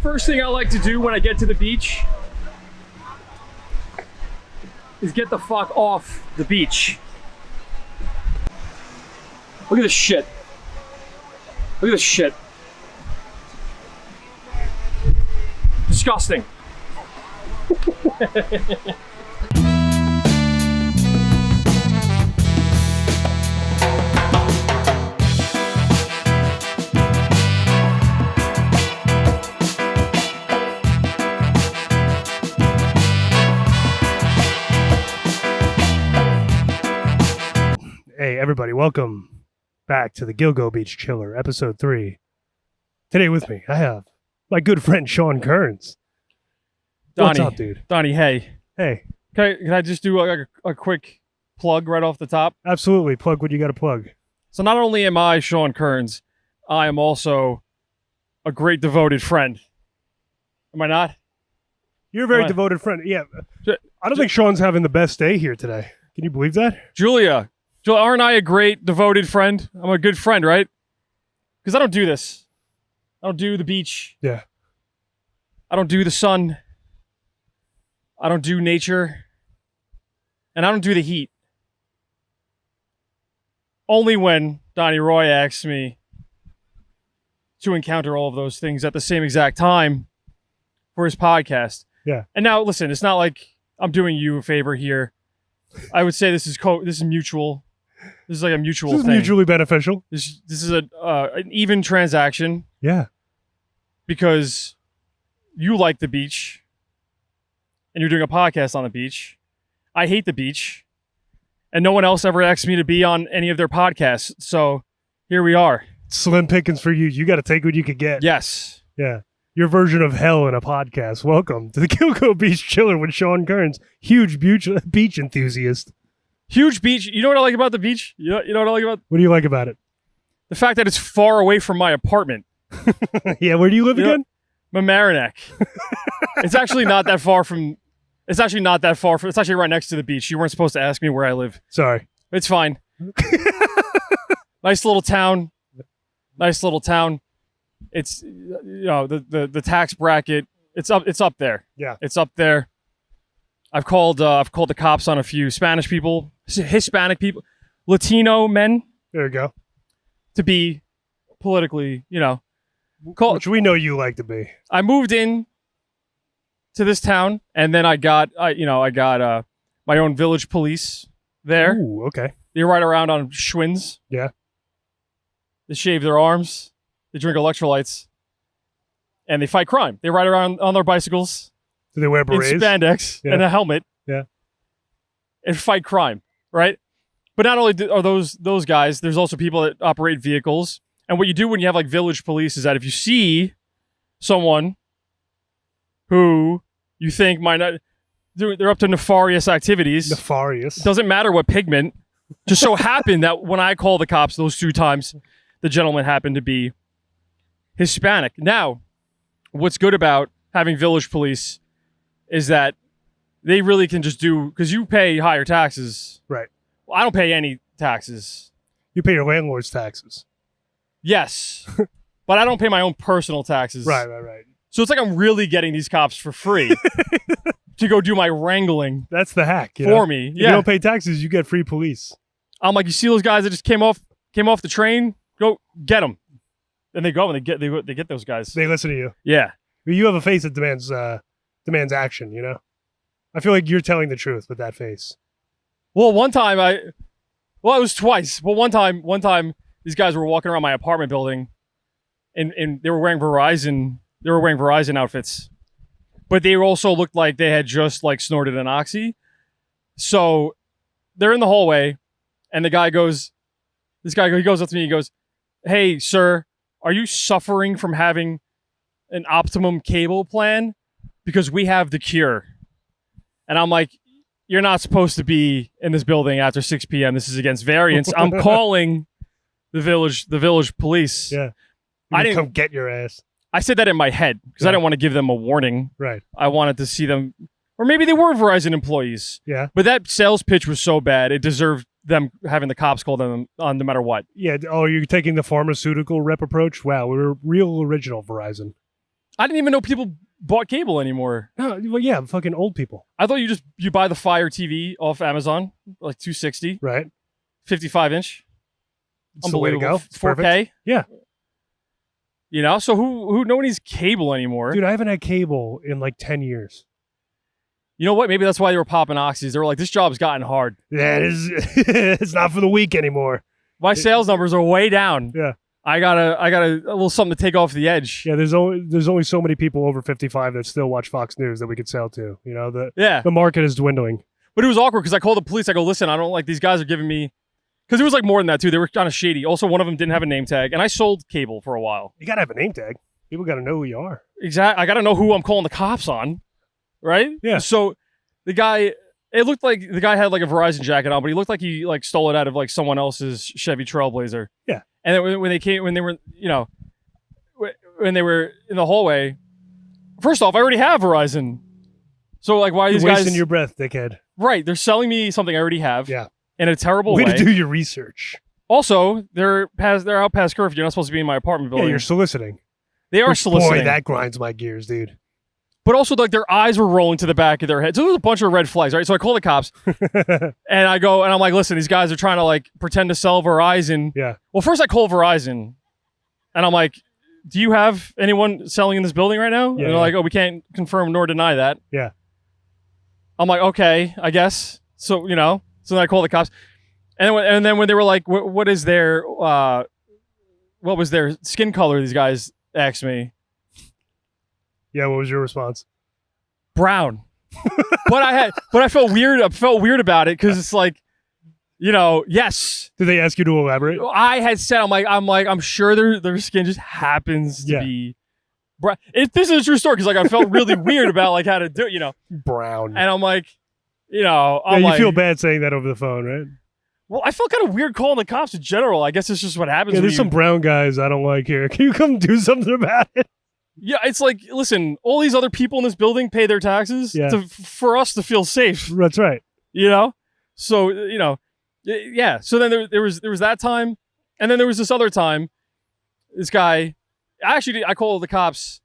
First thing I like to do when I get to the beach is get the fuck off the beach. Look at this shit. Look at this shit. Disgusting. Hey everybody, welcome back to the Gilgo Beach Chiller, episode 3. Today with me, I have my good friend Sean Kearns. Donnie, what's up, dude? Donnie, hey. Hey. Can I just do a quick plug right off the top? Absolutely, plug what you got to plug. So not only am I Sean Kearns, I am also a great devoted friend. Am I not? You're a very devoted friend. Yeah. I don't think Sean's having the best day here today. Can you believe that? Julia, aren't I a great devoted friend? I'm a good friend, right? Because I don't do this. I don't do the beach. Yeah. I don't do the sun. I don't do nature. And I don't do the heat. Only when Donnie Roy asks me to encounter all of those things at the same exact time for his podcast. Yeah. And now, listen, it's not like I'm doing you a favor here. I would say this is mutual. This is like a mutual thing. This is mutually beneficial. This is an even transaction. Yeah. Because you like the beach and you're doing a podcast on the beach. I hate the beach. And no one else ever asked me to be on any of their podcasts. So here we are. Slim pickings for you. You got to take what you could get. Yes. Yeah. Your version of hell in a podcast. Welcome to the Gilgo Beach Chiller with Sean Kearns. Huge beach enthusiast. Huge beach. You know what I like about the beach? You know what I like about? What do you like about it? The fact that it's far away from my apartment. Yeah, where do you live again? Mamaroneck. It's actually not that far from... It's actually right next to the beach. You weren't supposed to ask me where I live. Sorry. It's fine. Nice little town. It's, the tax bracket. It's up there. Yeah. It's up there. I've called the cops on a few Spanish people, Hispanic people, Latino men. There you go. To be politically, which we know you like to be. I moved in to this town, and then I got my own village police there. Ooh, okay. They ride around on Schwinns. Yeah. They shave their arms. They drink electrolytes. And they fight crime. They ride around on their bicycles. Do they wear berets? In spandex and a helmet. Yeah. And fight crime, right? But not only are those guys, there's also people that operate vehicles. And what you do when you have like village police is that if you see someone who you think might not, they're up to nefarious activities. Nefarious. Doesn't matter what pigment. Just so happened that when I called the cops those 2 times, the gentleman happened to be Hispanic. Now, what's good about having village police is that they really can just do, because you pay higher taxes. Right. Well, I don't pay any taxes. You pay your landlord's taxes. Yes. But I don't pay my own personal taxes. Right. So it's like I'm really getting these cops for free to go do my wrangling. That's the hack. For me. If you don't pay taxes, you get free police. I'm like, you see those guys that just came off the train? Go get them. And they go and they get those guys. They listen to you. Yeah. You have a face that demands action, I feel like you're telling the truth with that face. Well, it was twice. Well, one time these guys were walking around my apartment building and they were wearing Verizon outfits. But they also looked like they had just like snorted an oxy. So they're in the hallway and he goes up to me, he goes, "Hey, sir, are you suffering from having an optimum cable plan? Because we have the cure." And I'm like, "You're not supposed to be in this building after 6 p.m. This is against variance. I'm calling the village police." Yeah. I didn't come get your ass. I said that in my head because I didn't want to give them a warning. Right. I wanted to see them, or maybe they were Verizon employees. Yeah. But that sales pitch was so bad, it deserved them having the cops call them on no matter what. Yeah. Oh, you're taking the pharmaceutical rep approach? Wow, we're real original, Verizon. I didn't even know people bought cable anymore. No, well, yeah, fucking old people. I thought you buy the Fire TV off Amazon, like 260, Right. 55 inch. It's the way to go. It's 4K. perfect. Yeah. You know, so who no one needs cable anymore. Dude, I haven't had cable in like 10 years. You know what? Maybe that's why they were popping oxys. They were like, this job's gotten hard. Yeah, it's not for the weak anymore. My sales numbers are way down. Yeah. I got a little something to take off the edge. Yeah, there's only so many people over 55 that still watch Fox News that we could sell to. You know, the market is dwindling. But it was awkward because I called the police. I go, listen, I don't like these guys are giving me, because it was like more than that too. They were kind of shady. Also, one of them didn't have a name tag, and I sold cable for a while. You gotta have a name tag. People gotta know who you are. Exactly. I got to know who I'm calling the cops on, right? Yeah. So the guy, it looked like the guy had like a Verizon jacket on, but he looked like he like stole it out of like someone else's Chevy Trailblazer. Yeah. And then when they were, you know, when they were in the hallway, first off, I already have Verizon. So like, why are these You're guys wasting your breath, dickhead? Right. They're selling me something I already have. Yeah. In a terrible way. Way to do your research. Also, they're out past curfew. You're not supposed to be in my apartment building. Yeah, you're soliciting. They are soliciting. Boy, that grinds my gears, dude. But also, like, their eyes were rolling to the back of their head. So there was a bunch of red flags, right? So I call the cops, and I go, and I'm like, listen, these guys are trying to, like, pretend to sell Verizon. Yeah. Well, first I call Verizon, and I'm like, do you have anyone selling in this building right now? Yeah, and they're like, oh, we can't confirm nor deny that. Yeah. I'm like, okay, I guess. So, you know, so then I call the cops. And then when they were like, what is their, what was their skin color, these guys asked me. Yeah, what was your response? Brown. but I felt weird. I felt weird about it because it's like, you know, yes. Did they ask you to elaborate? I had said, I'm sure their skin just happens to be brown. This is a true story because like I felt really weird about like how to do it, you know. Brown. And I'm like, you know, you feel bad saying that over the phone, right? Well, I felt kind of weird calling the cops in general. I guess it's just what happens. Yeah, there's some brown guys I don't like here. Can you come do something about it? Yeah, it's like, listen, all these other people in this building pay their taxes for us to feel safe. That's right. You know? So, you know, yeah. So then there was that time. And then there was this other time. This guy, I called the cops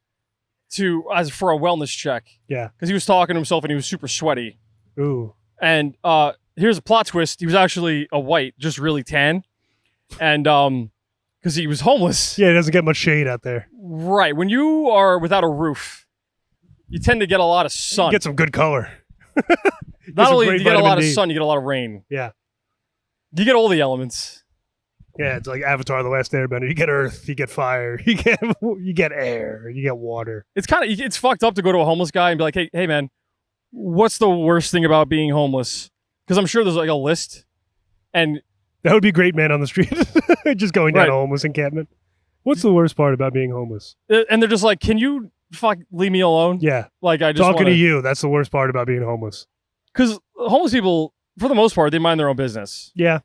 for a wellness check. Yeah. Because he was talking to himself and he was super sweaty. Ooh. And here's a plot twist. He was actually a white, just really tan. And because he was homeless. Yeah, it doesn't get much shade out there. Right. When you are without a roof, you tend to get a lot of sun. Get some good color. Not only do you get a lot of sun, you get a lot of rain. Yeah. You get all the elements. Yeah, it's like Avatar: The Last Airbender. You get earth, you get fire, you get air, you get water. It's fucked up to go to a homeless guy and be like, hey man, what's the worst thing about being homeless? Because I'm sure there's like a list. And that would be great, man, on the street. Just going down a homeless encampment. What's the worst part about being homeless? And they're just like, can you leave me alone? Yeah. Like I just talking to you. That's the worst part about being homeless. Because homeless people, for the most part, they mind their own business. Yeah.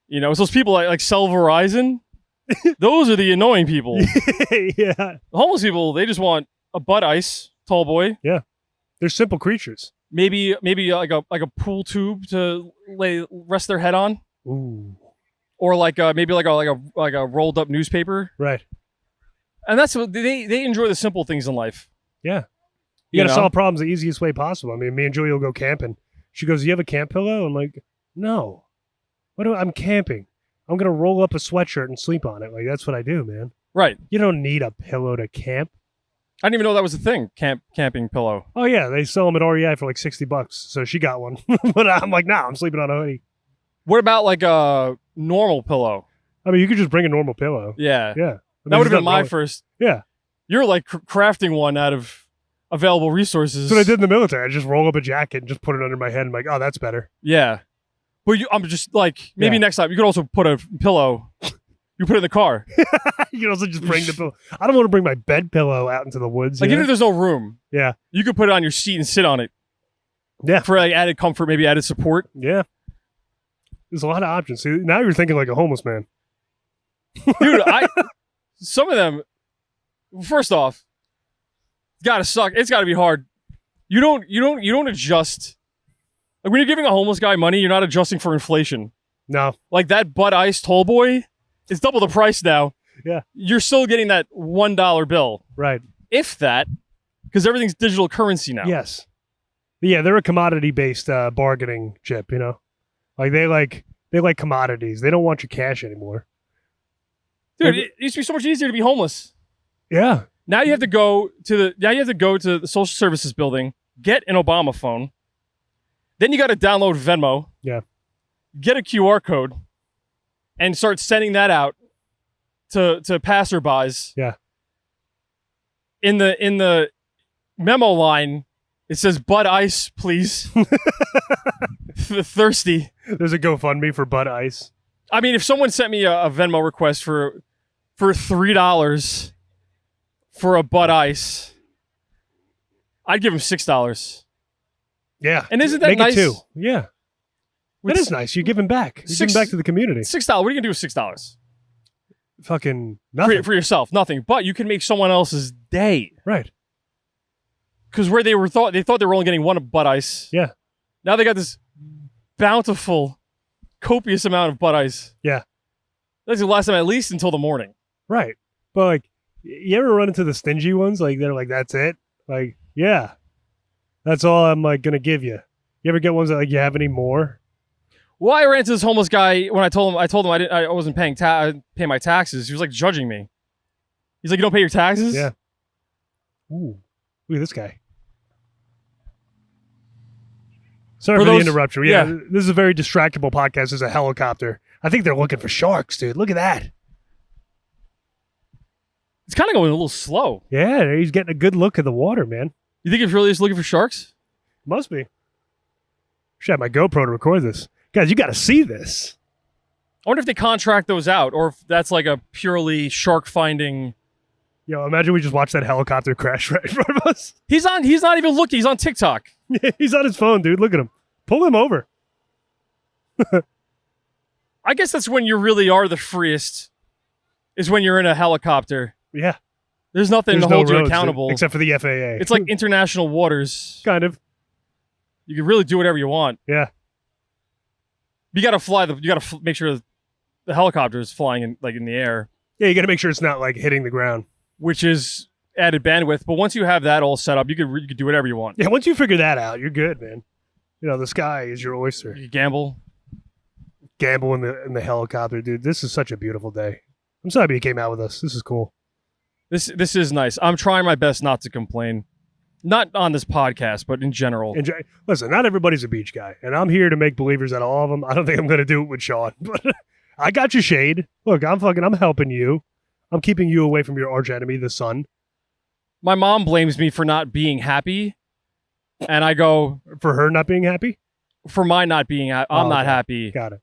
You know, it's those people like sell Verizon. Those are the annoying people. Yeah. Homeless people, they just want a butt ice, tall boy. Yeah. They're simple creatures. Maybe like a pool tube to rest their head on. Ooh. Or like maybe like a rolled up newspaper. Right. And that's what they enjoy, the simple things in life. Yeah. You gotta solve problems the easiest way possible. I mean, me and Julie will go camping. She goes, "Do you have a camp pillow?" I'm like, "No. I'm camping. I'm gonna roll up a sweatshirt and sleep on it. Like that's what I do, man." Right. You don't need a pillow to camp. I didn't even know that was a thing. Camping pillow. Oh yeah, they sell them at REI for like $60. So she got one, but I'm like, nah, I'm sleeping on a hoodie. What about like a normal pillow? I mean, you could just bring a normal pillow. Yeah. Yeah. I mean, that would have been my first. Yeah. You're like crafting one out of available resources. That's what I did in the military. I just roll up a jacket and just put it under my head. And I'm like, oh, that's better. Yeah. But I'm just like, maybe next time you could also put a pillow. You put it in the car. You can also just bring the pillow. I don't want to bring my bed pillow out into the woods. Like even if there's no room. Yeah. You could put it on your seat and sit on it. Yeah. For like added comfort, maybe added support. Yeah. There's a lot of options. See, now you're thinking like a homeless man. Dude, some of them, first off, gotta suck. It's gotta be hard. You don't adjust. Like when you're giving a homeless guy money, you're not adjusting for inflation. No. Like that butt ice tall boy, it's double the price now. Yeah. You're still getting that $1 bill. Right. if that, because everything's digital currency now. Yes. Yeah, they're a commodity-based bargaining chip, you know? Like, they like commodities. They don't want your cash anymore. Dude, it used to be so much easier to be homeless. Yeah. Now you have to go to the social services building, get an Obama phone. Then you got to download Venmo. Yeah. Get a QR code and start sending that out to passerbys. Yeah. In the memo line, it says Bud Ice, please. Thirsty. There's a GoFundMe for Bud Ice. I mean, if someone sent me a Venmo request for $3 for a Bud Ice, I'd give him $6. Yeah. And isn't that Make nice? It 2. Yeah. That is nice. You're giving back. You're giving back to the community. $6. What are you gonna do with $6? Fucking nothing. For yourself, nothing. But you can make someone else's day. Right. Because where they thought they were only getting one Bud Ice. Yeah. Now they got this bountiful, copious amount of Bud Ice. Yeah. That's the last time, at least until the morning. Right. But like, you ever run into the stingy ones? Like, they're like, that's it? Like, yeah. That's all I'm like gonna give you. You ever get ones that like, you have any more? Well, I ran into this homeless guy when I told him I wasn't paying my taxes. He was like judging me. He's like, you don't pay your taxes? Yeah. Ooh. Look at this guy. Sorry for the interruption. Yeah, this is a very distractible podcast. There's a helicopter. I think they're looking for sharks, dude. Look at that. It's kind of going a little slow. Yeah, he's getting a good look at the water, man. You think it's really just looking for sharks? Must be. Should have my GoPro to record this. Guys, you got to see this. I wonder if they contract those out or if that's like a purely shark finding. Yo, imagine we just watched that helicopter crash right in front of us. He's not even looking. He's on TikTok. He's on his phone, dude. Look at him. Pull him over. I guess that's when you really are the freest, is when you're in a helicopter. Yeah. There's nothing to hold you accountable. Except for the FAA. It's like international waters. Kind of. You can really do whatever you want. Yeah. You got to make sure the helicopter is flying in the air. Yeah, you got to make sure it's not like hitting the ground. Which is added bandwidth. But once you have that all set up, you could do whatever you want. Yeah, once you figure that out, you're good, man. You know, the sky is your oyster. You gamble in the helicopter, dude. This is such a beautiful day. I'm so happy you came out with us. This is cool. This is nice. I'm trying my best not to complain. Not on this podcast, but in general. Listen, not everybody's a beach guy, and I'm here to make believers out of all of them. I don't think I'm going to do it with Sean, but I got you shade. Look, I'm helping you. I'm keeping you away from your arch enemy, the sun. My mom blames me for not being happy, and I go... For her not being happy? For my not being happy. I'm not happy. Got it.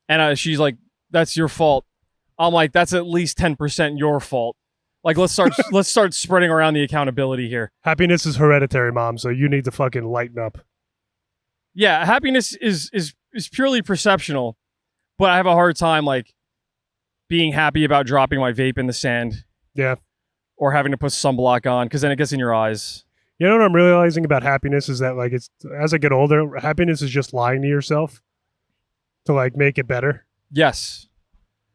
And she's like, that's your fault. I'm like, that's at least 10% your fault. Like, let's start spreading around the accountability here. Happiness is hereditary, Mom, so you need to fucking lighten up. Yeah, happiness is purely perceptional, but I have a hard time, like, being happy about dropping my vape in the sand. Yeah. Or having to put sunblock on, because then it gets in your eyes. You know what I'm realizing about happiness is that, like, it's as I get older, happiness is just lying to yourself to, like, make it better. Yes.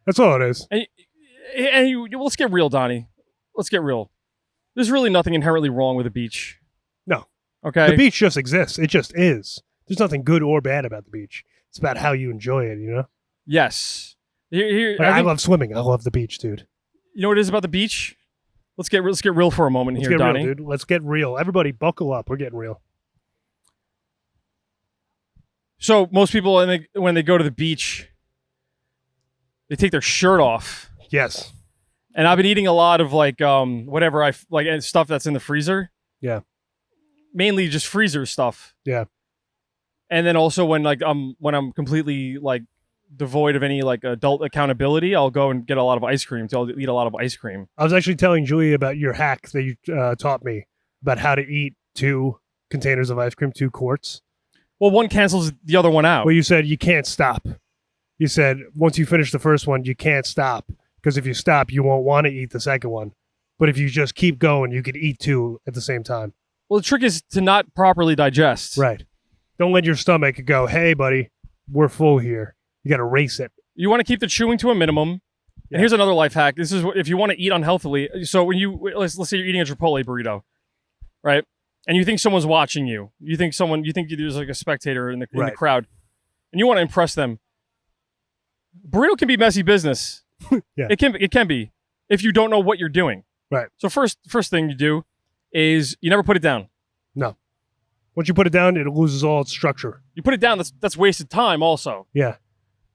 That's all it is. And let's get real, Donnie. Let's get real. There's really nothing inherently wrong with a beach. No. Okay? The beach just exists. It just is. There's nothing good or bad about the beach. It's about how you enjoy it, you know? Yes. I love swimming. I love the beach, dude. You know what it is about the beach? Let's get real for a moment here, Donnie. Real, dude. Let's get real. Everybody buckle up. We're getting real. So most people, when they go to the beach, they take their shirt off. Yes. And I've been eating a lot of whatever stuff that's in the freezer. Yeah. Mainly just freezer stuff. Yeah. And then also when I'm completely like devoid of any like adult accountability, I'll go and get a lot of ice cream. So I'll eat a lot of ice cream. I was actually telling Julia about your hack that you taught me about how to eat 2 containers of ice cream, 2 quarts. Well, one cancels the other one out. Well, you said you can't stop. You said once you finish the first one, you can't stop. Because if you stop, you won't want to eat the second one. But if you just keep going, you could eat 2 at the same time. Well, the trick is to not properly digest. Right. Don't let your stomach go, hey, buddy, we're full here. You got to race it. You want to keep the chewing to a minimum. And here's another life hack. This is if you want to eat unhealthily. So when let's say you're eating a Chipotle burrito, right? And you think someone's watching you. You think there's like a spectator in the crowd, and you want to impress them. Burrito can be messy business. Yeah. It can be if you don't know what you're doing. Right. So first thing you do is you never put it down. No. Once you put it down, it loses all its structure. You put it down, that's wasted time also. Yeah.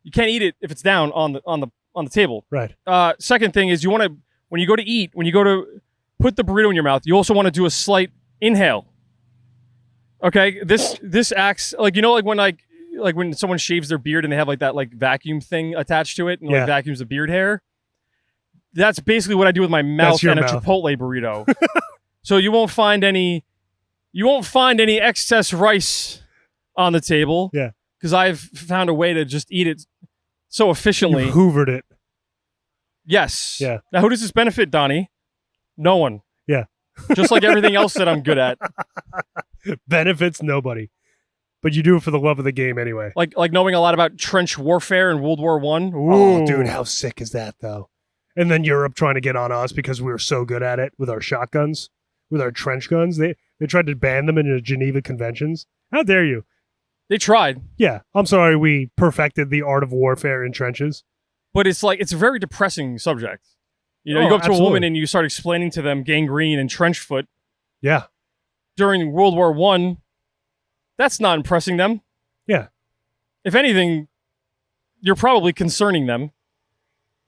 You can't eat it if it's down on the table. Right. Second thing is when you go to put the burrito in your mouth, you also want to do a slight inhale. Okay? This acts like when someone shaves their beard and they have like that like vacuum thing attached to it and like vacuums the beard hair. That's basically what I do with my mouth and a Chipotle burrito. So you won't find any excess rice on the table. Yeah. Because I've found a way to just eat it so efficiently. You've hoovered it. Yes. Yeah. Now who does this benefit, Donnie? No one. Yeah. Just like everything else that I'm good at. Benefits nobody. But you do it for the love of the game anyway. Like knowing a lot about trench warfare in World War I. Oh, dude, how sick is that, though? And then Europe trying to get on us because we were so good at it with our shotguns, with our trench guns. They tried to ban them in the Geneva Conventions. How dare you? They tried. Yeah. I'm sorry we perfected the art of warfare in trenches. But it's a very depressing subject. You know, you go up to a woman and you start explaining to them gangrene and trench foot. Yeah. During World War I. That's not impressing them. Yeah. If anything, you're probably concerning them.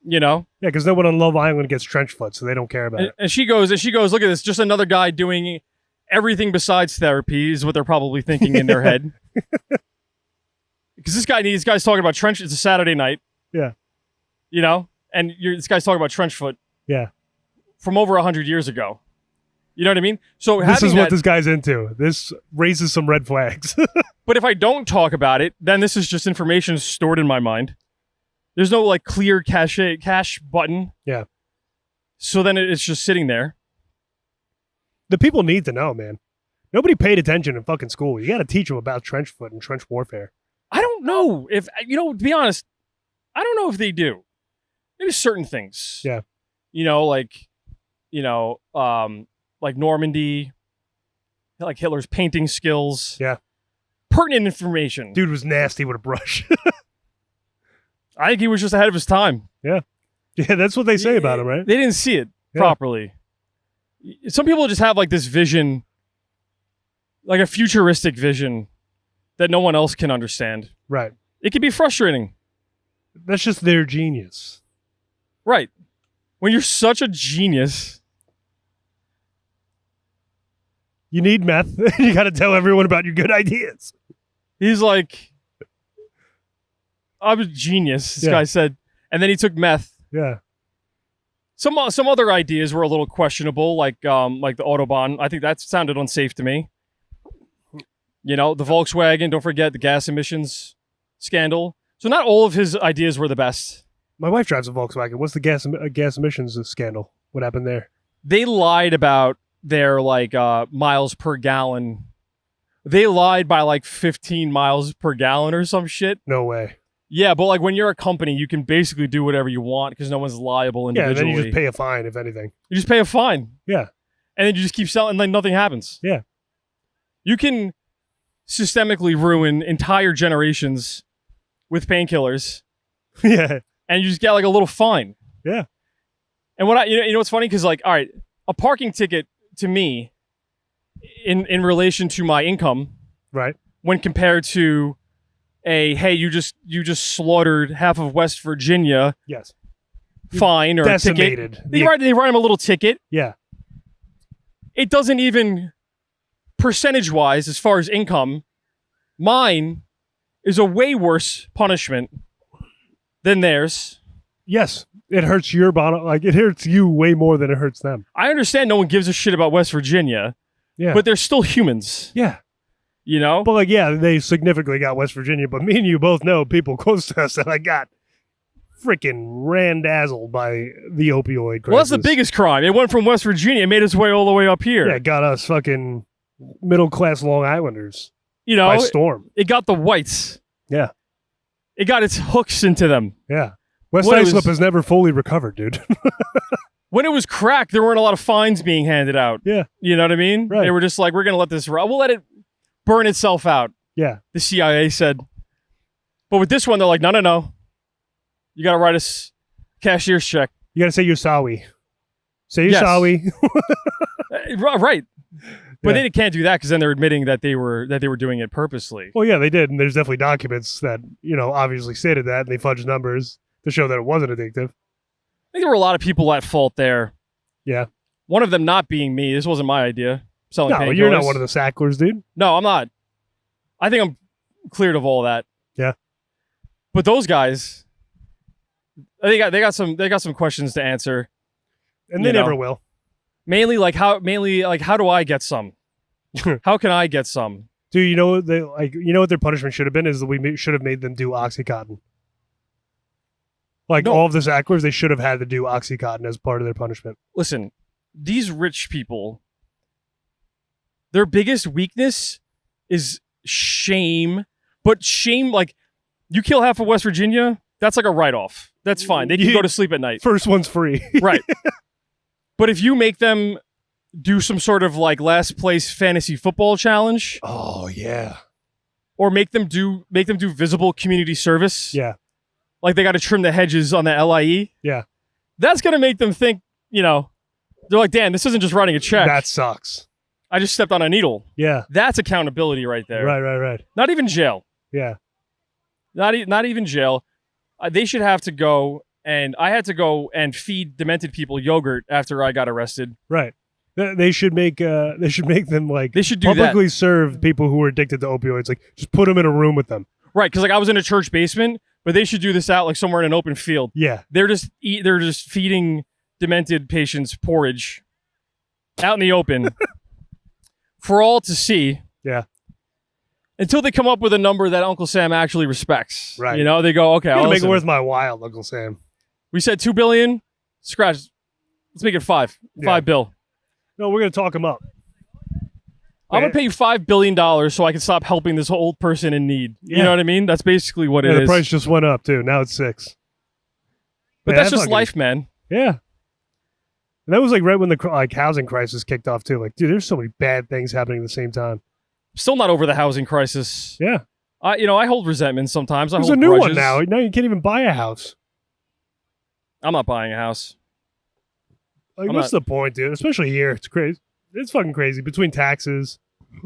You know? Yeah, because no one on Love Island gets trench foot, so they don't care about it. And she goes, look at this, just another guy doing everything besides therapy is what they're probably thinking in their head. Because this guy's talking about trench. It's a Saturday night. Yeah. You know? And this guy's talking about trench foot. Yeah. From over 100 years ago. You know what I mean? So this is what this guy's into. This raises some red flags. But if I don't talk about it, then this is just information stored in my mind. There's no like clear cache button. Yeah. So then it's just sitting there. The people need to know, man. Nobody paid attention in fucking school. You got to teach them about trench foot and trench warfare. I don't know if, to be honest, I don't know if they do. Maybe certain things. Yeah. Like Normandy, like Hitler's painting skills. Yeah. Pertinent information. Dude was nasty with a brush. I think he was just ahead of his time. Yeah. Yeah, that's what they say about him, right? They didn't see it properly. Some people just have like this vision, like a futuristic vision that no one else can understand. Right. It can be frustrating. That's just their genius. Right. When you're such a genius... You need meth. You got to tell everyone about your good ideas. He's like, I'm a genius, this guy said. And then he took meth. Yeah. Some other ideas were a little questionable, like the Autobahn. I think that sounded unsafe to me. You know, the Volkswagen, don't forget the gas emissions scandal. So not all of his ideas were the best. My wife drives a Volkswagen. What's the gas emissions scandal? What happened there? They lied about their miles per gallon. They lied by like 15 miles per gallon or some shit. No way. Yeah, but like when you're a company, you can basically do whatever you want because no one's liable individually. Yeah, then you just pay a fine, if anything. You just pay a fine. Yeah. And then you just keep selling and then nothing happens. Yeah. You can systemically ruin entire generations with painkillers. Yeah. And you just get like a little fine. Yeah. And what you know what's funny? Because like, all right, a parking ticket to me in relation to my income, right, when compared to hey, you just slaughtered half of West Virginia, yes, fine, or decimated. Ticket. They write him a little ticket. Yeah. It doesn't even percentage wise as far as income, mine is a way worse punishment than theirs. Yes. It hurts your bottom, like it hurts you way more than it hurts them. I understand no one gives a shit about West Virginia, but they're still humans. Yeah. You know? But like, yeah, they significantly got West Virginia, but me and you both know people close to us that I got freaking randazzled by the opioid crisis. Well, that's the biggest crime. It went from West Virginia, made its way all the way up here. Yeah, it got us fucking middle-class Long Islanders by storm. It got the whites. Yeah. It got its hooks into them. Yeah. West Islip has never fully recovered, dude. When it was crack, there weren't a lot of fines being handed out. Yeah. You know what I mean? Right. They were just like, we're going to let this run. We'll let it burn itself out. Yeah. The CIA said. But with this one, they're like, no. You got to write us cashier's check. You got to say Yosawi. Say Yosawi. Yes. Right. But they can't do that because then they're admitting that they were doing it purposely. Well, yeah, they did. And there's definitely documents that, obviously stated that, and they fudged numbers to show that it wasn't addictive. I think there were a lot of people at fault there. Yeah. One of them not being me. This wasn't my idea. Selling no, you're not one of the sacklers, dude. No, I'm not. I think I'm cleared of all that. Yeah. But those guys, they got some questions to answer. And they never will. Mainly how do I get some? How can I get some? Dude, you know what their punishment should have been is that we should have made them do Oxycontin. All of the sacklers, they should have had to do Oxycontin as part of their punishment. Listen, these rich people, their biggest weakness is shame. But shame, you kill half of West Virginia, that's like a write-off. That's fine. They can go to sleep at night. First one's free. Right. But if you make them do some sort of last place fantasy football challenge. Oh, yeah. Or make them do visible community service. Yeah. Like they got to trim the hedges on the LIE. Yeah. That's going to make them think, they're like, damn, this isn't just writing a check. That sucks. I just stepped on a needle. Yeah. That's accountability right there. Right. Not even jail. Yeah. Not even jail. They should have to go, and I had to go and feed demented people yogurt after I got arrested. Right. They should make them they should do publicly that. Serve people who are addicted to opioids. Just put them in a room with them. Right, because I was in a church basement, but they should do this out somewhere in an open field. Yeah. They're just feeding demented patients porridge out in the open for all to see. Yeah. Until they come up with a number that Uncle Sam actually respects. Right. They go, okay, I'll make it worth my while, Uncle Sam. We said $2 billion. Scratch. Let's make it $5. $5 bill. No, we're gonna talk him up. I'm gonna pay you $5 billion so I can stop helping this old person in need. Yeah. You know what I mean? That's basically what it is. The price just went up too. Now it's $6. But that's just life, man. Yeah. And that was right when the housing crisis kicked off too. Dude, there's so many bad things happening at the same time. Still not over the housing crisis. Yeah. I hold resentment sometimes. There's a new one now. Now you can't even buy a house. I'm not buying a house. What's the point, dude? Especially here. It's crazy. It's fucking crazy. Between taxes.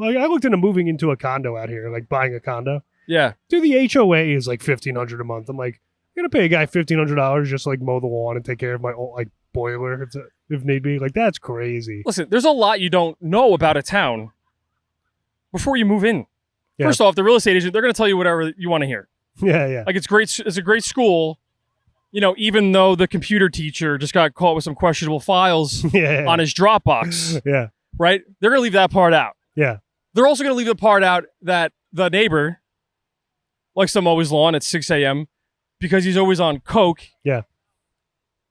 I looked into moving into a condo out here, buying a condo. Yeah. Dude, the HOA is $1,500 a month. I'm I'm going to pay a guy $1,500 just to mow the lawn and take care of my old, boiler if need be. That's crazy. Listen, there's a lot you don't know about a town before you move in. Yeah. First off, the real estate agent, they're going to tell you whatever you want to hear. Yeah. It's great. It's a great school. Even though the computer teacher just got caught with some questionable files on his Dropbox. Yeah. Right? They're going to leave that part out. Yeah. They're also going to leave the part out that the neighbor likes to mow his lawn at 6 a.m. because he's always on coke. Yeah.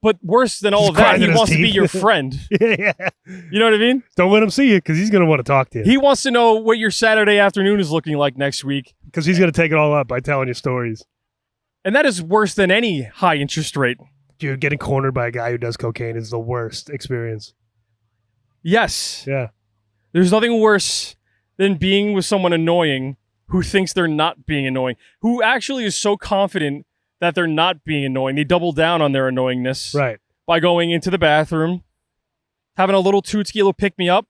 But worse than all of that, he wants to be your friend. Yeah. You know what I mean? Don't let him see you because he's going to want to talk to you. He wants to know what your Saturday afternoon is looking like next week. Because he's going to take it all up by telling you stories. And that is worse than any high interest rate. Dude, getting cornered by a guy who does cocaine is the worst experience. Yes. Yeah. There's nothing worse than being with someone annoying who thinks they're not being annoying, who actually is so confident that they're not being annoying. They double down on their annoyingness. Right. By going into the bathroom, having a little tootski, little pick-me-up.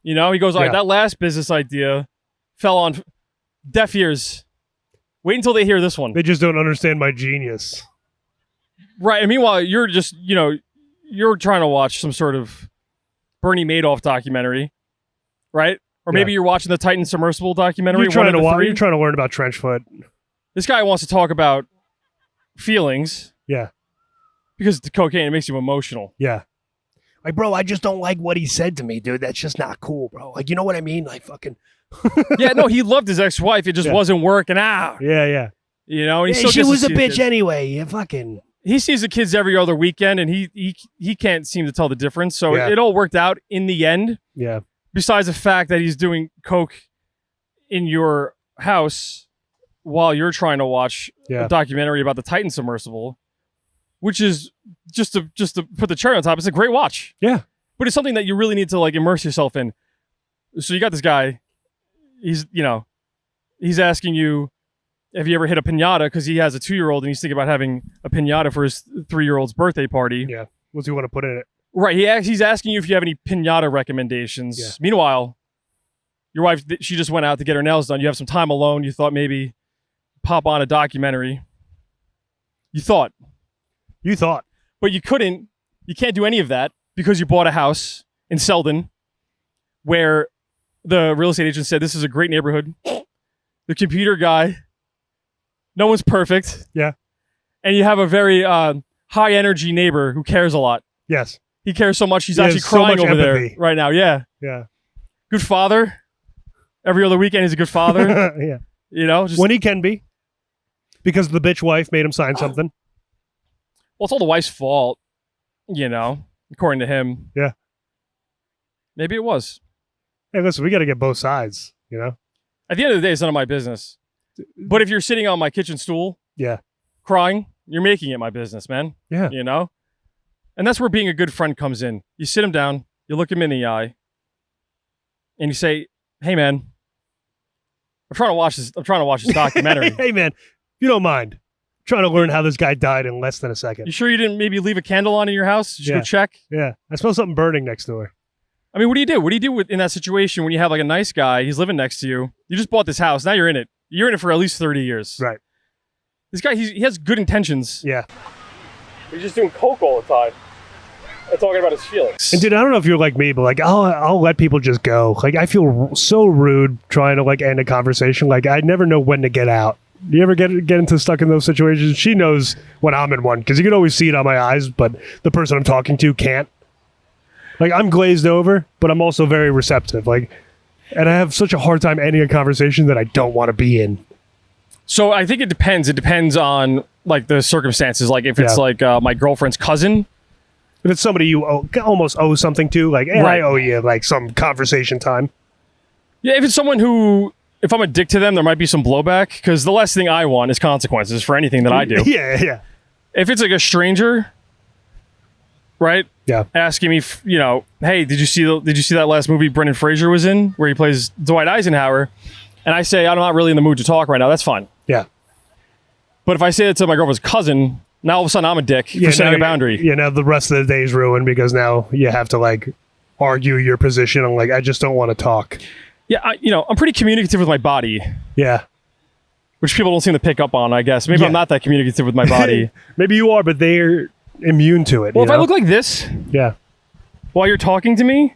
He goes, all right, that last business idea fell on deaf ears. Wait until they hear this one. They just don't understand my genius. Right. And meanwhile, you're just, you're trying to watch some sort of Bernie Madoff documentary, right? Or maybe you're watching the Titan submersible documentary. You're trying to learn about trench foot. This guy wants to talk about feelings. Yeah. Because the cocaine, it makes you emotional. Yeah. Bro, I just don't like what he said to me, dude. That's just not cool, bro. You know what I mean? Fucking... Yeah, no, he loved his ex-wife. It just wasn't working out. Yeah. And she was a bitch anyway. You fucking... He sees the kids every other weekend, and he can't seem to tell the difference. So it all worked out in the end. Yeah. Besides the fact that he's doing coke in your house while you're trying to watch a documentary about the Titan submersible, which is just to put the cherry on top. It's a great watch. Yeah. But it's something that you really need to like immerse yourself in. So you got this guy. He's asking you, have you ever hit a piñata? Because he has a 2-year-old and he's thinking about having a piñata for his 3-year-old's birthday party. Yeah. What's he want to put in it? Right. He's asking you if you have any piñata recommendations. Yeah. Meanwhile, your wife, she just went out to get her nails done. You have some time alone. You thought maybe pop on a documentary. You thought. But you couldn't. You can't do any of that because you bought a house in Selden where the real estate agent said this is a great neighborhood. The computer guy, no one's perfect. Yeah. And you have a very high energy neighbor who cares a lot. Yes. He cares so much he's actually crying over empathy there right now. Yeah. Yeah. Good father. Every other weekend he's a good father. Yeah. You know, just when he can be. Because the bitch wife made him sign something. Well, it's all the wife's fault, you know, according to him. Yeah. Maybe it was. Hey, listen, we got to get both sides, you know? At the end of the day, it's none of my business. But if you're sitting on my kitchen stool, crying, you're making it my business, man. Yeah. You know? And that's where being a good friend comes in. You sit him down, you look him in the eye, and you say, hey, man, I'm trying to watch this documentary. Hey, man, if you don't mind, I'm trying to learn how this guy died in less than a second. You sure you didn't maybe leave a candle on in your house? Did you go check? Yeah. I smell something burning next door. I mean, what do you do? What do you do in that situation when you have like a nice guy, he's living next to you, you just bought this house, now you're in it. You're in it for at least 30 years. Right. This guy, he has good intentions. Yeah. He's just doing coke all the time and talking about his feelings. And dude, I don't know if you're like me, but like I'll let people just go. Like I feel so rude trying to like end a conversation. Like I never know when to get out. Do you ever get into stuck in those situations? She knows when I'm in one because you can always see it on my eyes, but the person I'm talking to can't. Like I'm glazed over, but I'm also very receptive. Like, and I have such a hard time ending a conversation that I don't want to be in. So I think it depends. It depends on like the circumstances. Like if it's like my girlfriend's cousin. If it's somebody you almost owe something to, like, hey, I owe you like some conversation time. Yeah, if it's someone who, if I'm a dick to them, there might be some blowback because the last thing I want is consequences for anything that I do. Yeah. If it's like a stranger, right? Yeah. Asking me, you know, hey, did you see that last movie Brendan Fraser was in where he plays Dwight Eisenhower? And I say, I'm not really in the mood to talk right now. That's fine. Yeah. But if I say it to my girlfriend's cousin, now all of a sudden I'm a dick for setting a boundary. Yeah, now the rest of the day's ruined because now you have to like argue your position. I'm like, I just don't want to talk. Yeah, I'm pretty communicative with my body. Yeah. Which people don't seem to pick up on, I guess. Maybe I'm not that communicative with my body. Maybe you are, but they're immune to it. Well, if I look like this while you're talking to me,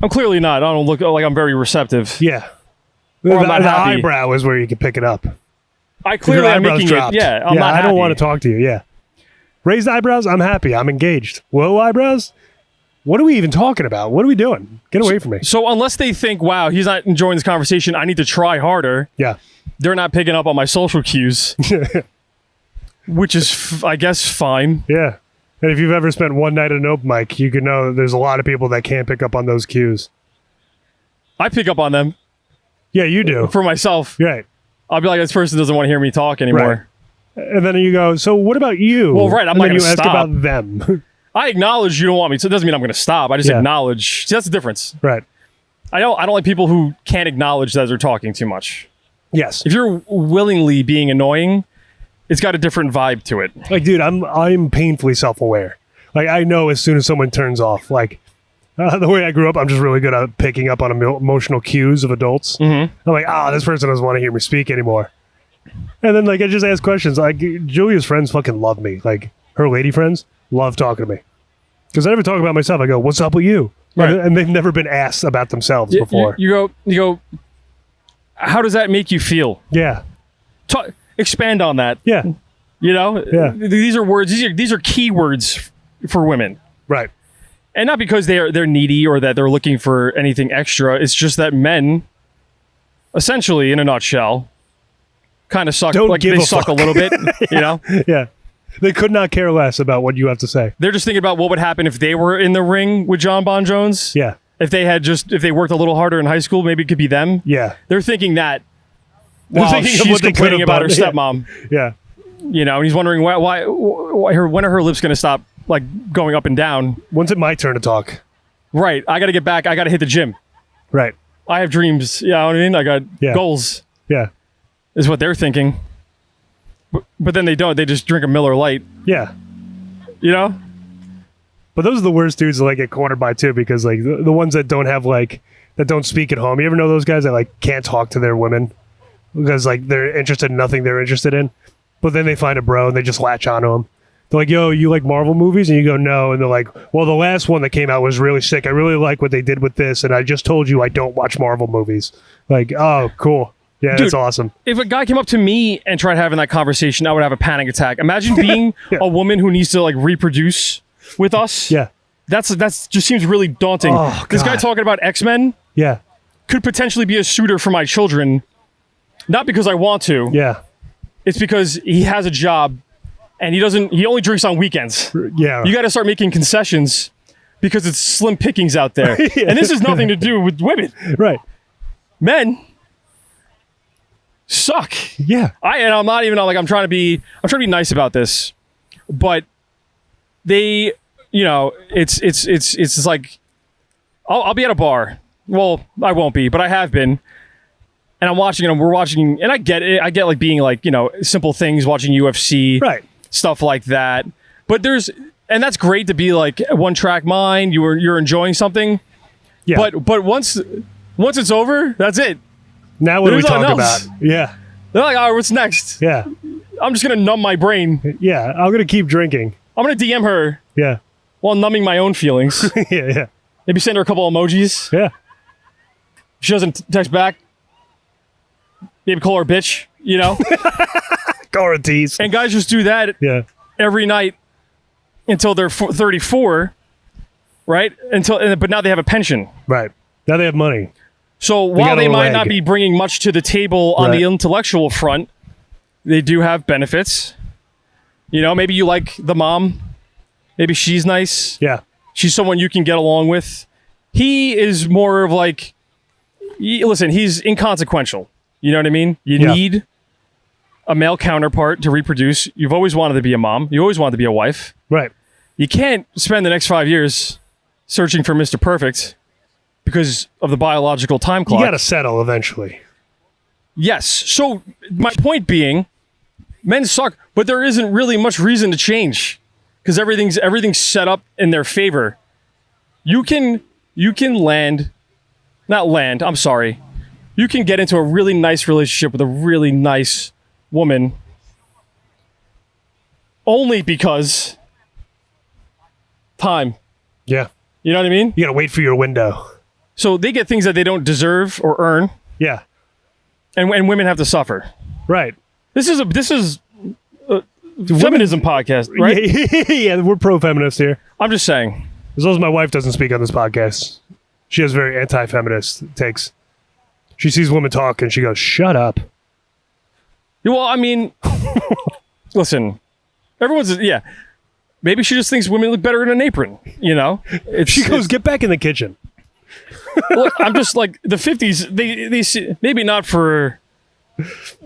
I'm clearly not. I don't look like I'm very receptive. Yeah. The eyebrow is where you can pick it up. I clearly am making dropped. it. Yeah, I'm not I don't happy. want to talk to you. Yeah. Raised eyebrows, I'm happy. I'm engaged. Low eyebrows? What are we even talking about? What are we doing? Get away from me. So unless they think, wow, he's not enjoying this conversation, I need to try harder. Yeah. They're not picking up on my social cues. Which is, I guess, fine. Yeah. And if you've ever spent one night at an open mic, you can know there's a lot of people that can't pick up on those cues. I pick up on them. Yeah, you do. For myself. Right. I'll be like, this person doesn't want to hear me talk anymore. Right. And then you go, so what about you? Well, right, I'm not going to stop. You ask about them. I acknowledge you don't want me, so it doesn't mean I'm going to stop. I just acknowledge. See, that's the difference. Right. I don't like people who can't acknowledge that they're talking too much. Yes. If you're willingly being annoying, it's got a different vibe to it. Like, dude, I'm painfully self-aware. Like, I know as soon as someone turns off. Like, the way I grew up, I'm just really good at picking up on emotional cues of adults. Mm-hmm. I'm like, this person doesn't want to hear me speak anymore. And then, like, I just ask questions. Like, Julia's friends fucking love me. Like, her lady friends love talking to me. Because I never talk about myself. I go, what's up with you? Right. And they've never been asked about themselves before. You go, how does that make you feel? Yeah. Expand on that. Yeah. You know? Yeah. These are words. These are key words for women. Right. And not because they're needy or that they're looking for anything extra. It's just that men, essentially, in a nutshell, kind of suck. They suck a little bit. You know? Yeah. They could not care less about what you have to say. They're just thinking about what would happen if they were in the ring with John Bon Jones. Yeah. If they worked a little harder in high school, maybe it could be them. Yeah. They're thinking that. They're While thinking of she's what they could complaining have about her done. stepmom. Yeah. You know, and he's wondering why when are her lips going to stop like going up and down? When's it my turn to talk? Right. I got to get back. I got to hit the gym. Right. I have dreams. You know what I mean? I got goals. Yeah. Is what they're thinking. But then they don't. They just drink a Miller Lite. Yeah. You know? But those are the worst dudes that like get cornered by too, because like the ones that don't have like that don't speak at home. You ever know those guys that like can't talk to their women because like they're interested in nothing they're interested in, but then they find a bro and they just latch onto him. They're like, "Yo, you like Marvel movies?" And you go, "No." And they're like, "Well, the last one that came out was really sick. I really like what they did with this, and I just told you I don't watch Marvel movies." Like, oh, cool. Yeah, Dude, that's awesome. If a guy came up to me and tried having that conversation, I would have a panic attack. Imagine being a woman who needs to like reproduce with us. Yeah. That's just seems really daunting. Oh, this guy God. talking about X-Men Yeah. could potentially be a suitor for my children. Not because I want to. Yeah. It's because he has a job and he only drinks on weekends. Yeah. You got to start making concessions because it's slim pickings out there. Yeah. And this has nothing to do with women. Right. Men suck. Yeah. I'm not even like I'm trying to be nice about this, but they, you know, it's like I'll be at a bar. Well, I won't be, but I have been, and I'm watching it. And we're watching, and I get it. I get like being like, you know, simple things, watching UFC, Right. stuff like that. But and that's great to be like one track mind. You're enjoying something. Yeah. But once it's over, that's it. Now what do we There's talk nothing about? else. Yeah. They're like, all right, what's next? Yeah. I'm just gonna numb my brain. Yeah. I'm gonna keep drinking. I'm gonna DM her Yeah. while numbing my own feelings. Yeah. Yeah. Maybe send her a couple emojis. Yeah. If she doesn't text back, maybe call her a bitch, you know? Guarantees. And guys just do that Yeah. every night until they're 34, right? But now they have a pension. Right. Now they have money. So while got a they might leg. not be bringing much to the table on Right. the intellectual front, they do have benefits. You know, maybe you like the mom. Maybe she's nice. Yeah. She's someone you can get along with. He is more of like, listen, he's inconsequential. You know what I mean? You Yeah. need a male counterpart to reproduce. You've always wanted to be a mom. You always wanted to be a wife. Right. You can't spend the next 5 years searching for Mr. Perfect because of the biological time clock. You got to settle eventually. Yes. So my point being, men suck, but there isn't really much reason to change because everything's set up in their favor. You can I'm sorry. You can get into a really nice relationship with a really nice woman only because time. Yeah. You know what I mean? You got to wait for your window. So they get things that they don't deserve or earn, Yeah. and women have to suffer. Right. This is a feminism podcast, right? Yeah. We're pro-feminist here. I'm just saying. As long as my wife doesn't speak on this podcast. She has very anti-feminist takes. She sees women talk and she goes, "Shut up." Well, I mean, listen, yeah. Maybe she just thinks women look better in an apron, you know? She goes, "Get back in the kitchen." Look, I'm just like, the 50s, they see, maybe not for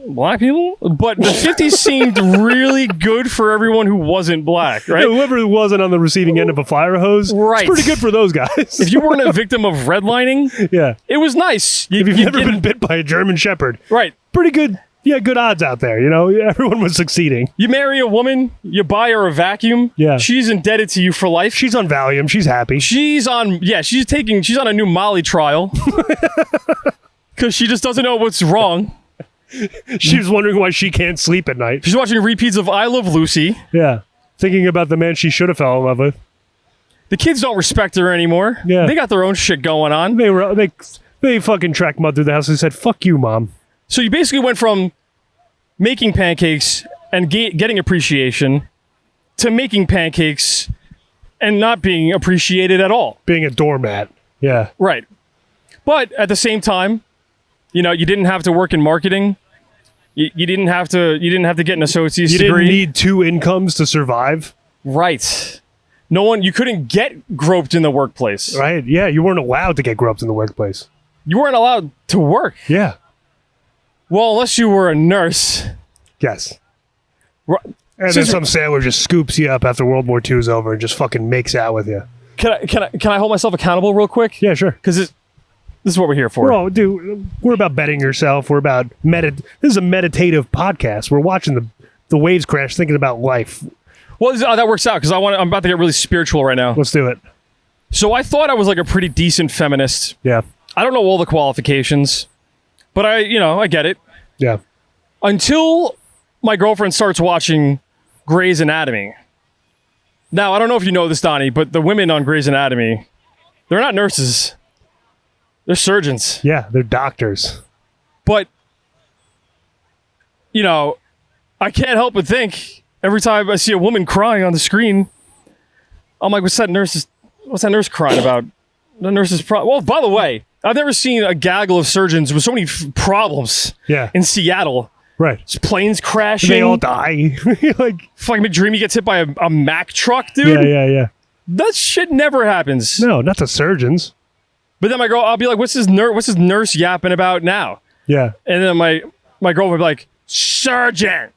black people, but the 50s seemed really good for everyone who wasn't black, right? Yeah, whoever wasn't on the receiving end of a fire hose, Right. it's pretty good for those guys. If you weren't a victim of redlining, yeah. it was nice. If you've never been bit by a German Shepherd, Right. pretty good. Yeah, good odds out there. You know, everyone was succeeding. You marry a woman, you buy her a vacuum. Yeah. She's indebted to you for life. She's on Valium. She's happy. She's on a new Molly trial. Because she just doesn't know what's wrong. She's wondering why she can't sleep at night. She's watching repeats of I Love Lucy. Yeah. Thinking about the man she should have fell in love with. The kids don't respect her anymore. Yeah. They got their own shit going on. They fucking tracked Mud through the house and said, "Fuck you, Mom." So you basically went from making pancakes and getting appreciation to making pancakes and not being appreciated at all. Being a doormat. Yeah. Right. But at the same time, you know, you didn't have to work in marketing. You didn't have to get an associate's You degree. didn't need 2 incomes to survive. Right. You couldn't get groped in the workplace. Right. Yeah. You weren't allowed to get groped in the workplace. You weren't allowed to work. Yeah. Well, unless you were a nurse. Yes. And then some sailor just scoops you up after World War II's over and just fucking makes out with you. Can I hold myself accountable real quick? Yeah, sure. Because this is what we're here for. Bro, dude, we're about betting yourself. We're about This is a meditative podcast. We're watching the waves crash, thinking about life. Well, that works out because I'm about to get really spiritual right now. Let's do it. So I thought I was like a pretty decent feminist. Yeah. I don't know all the qualifications, but I get it. Yeah. Until my girlfriend starts watching Grey's Anatomy. Now, I don't know if you know this, Donnie, but the women on Grey's Anatomy, they're not nurses. They're surgeons. Yeah, they're doctors. But, I can't help but think every time I see a woman crying on the screen, I'm like, what's that nurse crying about? The nurse's well, by the way, I've never seen a gaggle of surgeons with so many problems in Seattle. Right. It's planes crashing. They all die. Like fucking McDreamy gets hit by a Mack truck, dude. Yeah. That shit never happens. No, not the surgeons. But then I'll be like, what's this nurse yapping about now? Yeah. And then my girl would be like, surgeon.